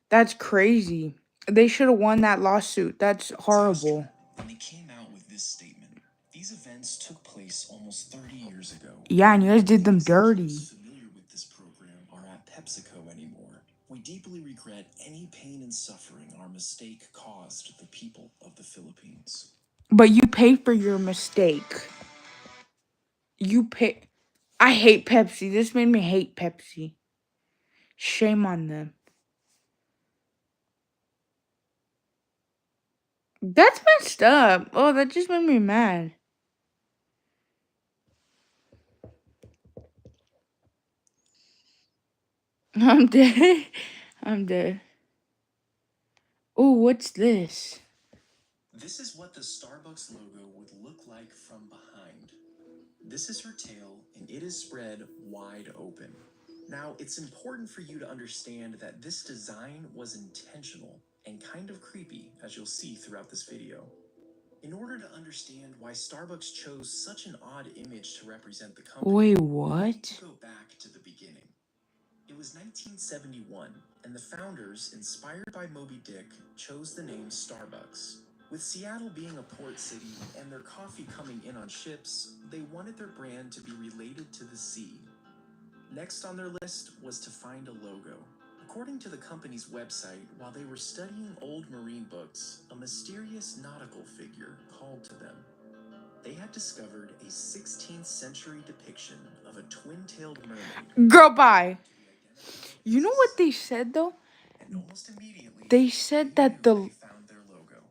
That's crazy. They should have won that lawsuit. That's horrible. And they came out with this statement. These events took place almost 30 years ago. Yeah, and you guys did them dirty. Executives familiar with this program are at PepsiCo anymore. We deeply regret any pain and suffering our mistake caused the people of the Philippines. But you pay for your mistake. You pay. I hate Pepsi. This made me hate Pepsi. Shame on them. That's messed up. Oh, that just made me mad. I'm dead. I'm dead. Oh, what's this? This is what the Starbucks logo would look like from behind. This is her tail, and it is spread wide open. Now, it's important for you to understand that this design was intentional and kind of creepy, as you'll see throughout this video. In order to understand why Starbucks chose such an odd image to represent the company, Wait, we what? need to go back to the beginning. It was 1971, and the founders, inspired by Moby Dick, chose the name Starbucks. With Seattle being a port city and their coffee coming in on ships, they wanted their brand to be related to the sea. Next on their list was to find a logo. According to the company's website, while they were studying old marine books, a mysterious nautical figure called to them. They had discovered a 16th century depiction of a twin-tailed mermaid. Girl, bye. You know what they said, though? And almost immediately, They said that they the... found their logo.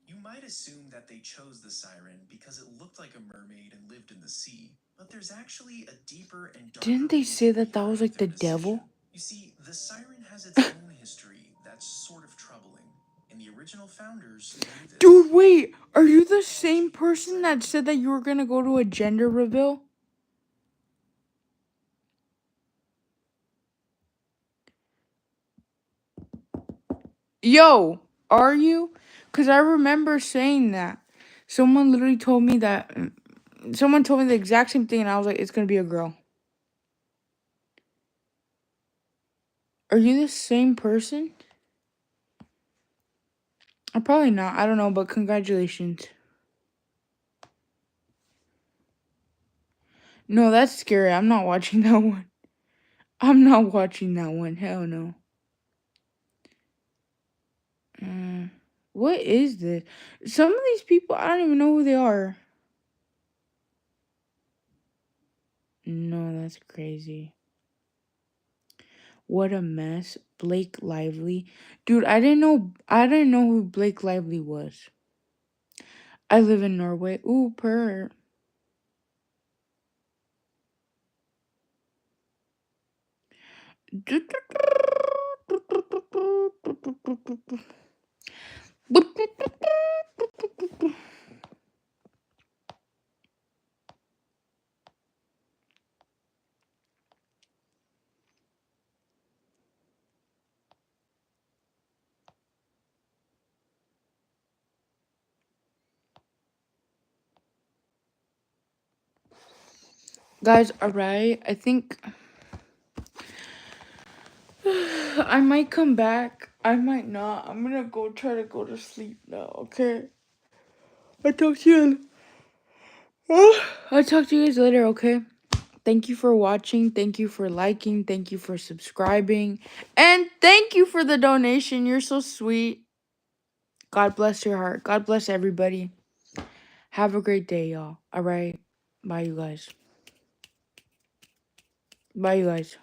You might assume that they chose the siren because it looked like a mermaid and lived in the sea, but there's actually a deeper and darker Didn't they say reason that that was behind like the their devil? decision. You see, the siren has its own history that's sort of troubling, and the original founders knew this. Dude, wait. Are you the same person that said that you were gonna go to a gender reveal? Yo, are you? Because I remember saying that. Someone literally told me that. Someone told me the exact same thing, and I was like, it's gonna be a girl. Are you the same person? Probably not. I don't know, but congratulations. No, that's scary. I'm not watching that one. I'm not watching that one. Hell no. What is this? Some of these people, I don't even know who they are. No, that's crazy. What a mess. Blake Lively. Dude, I didn't know who Blake Lively was. I live in Norway. Ooh, purr. Guys, alright. I think I might come back. I might not. I'm gonna try to go to sleep now, okay? I'll talk to you guys later, okay? Thank you for watching. Thank you for liking. Thank you for subscribing. And thank you for the donation. You're so sweet. God bless your heart. God bless everybody. Have a great day, y'all. Alright? Bye, you guys. Bye, you guys.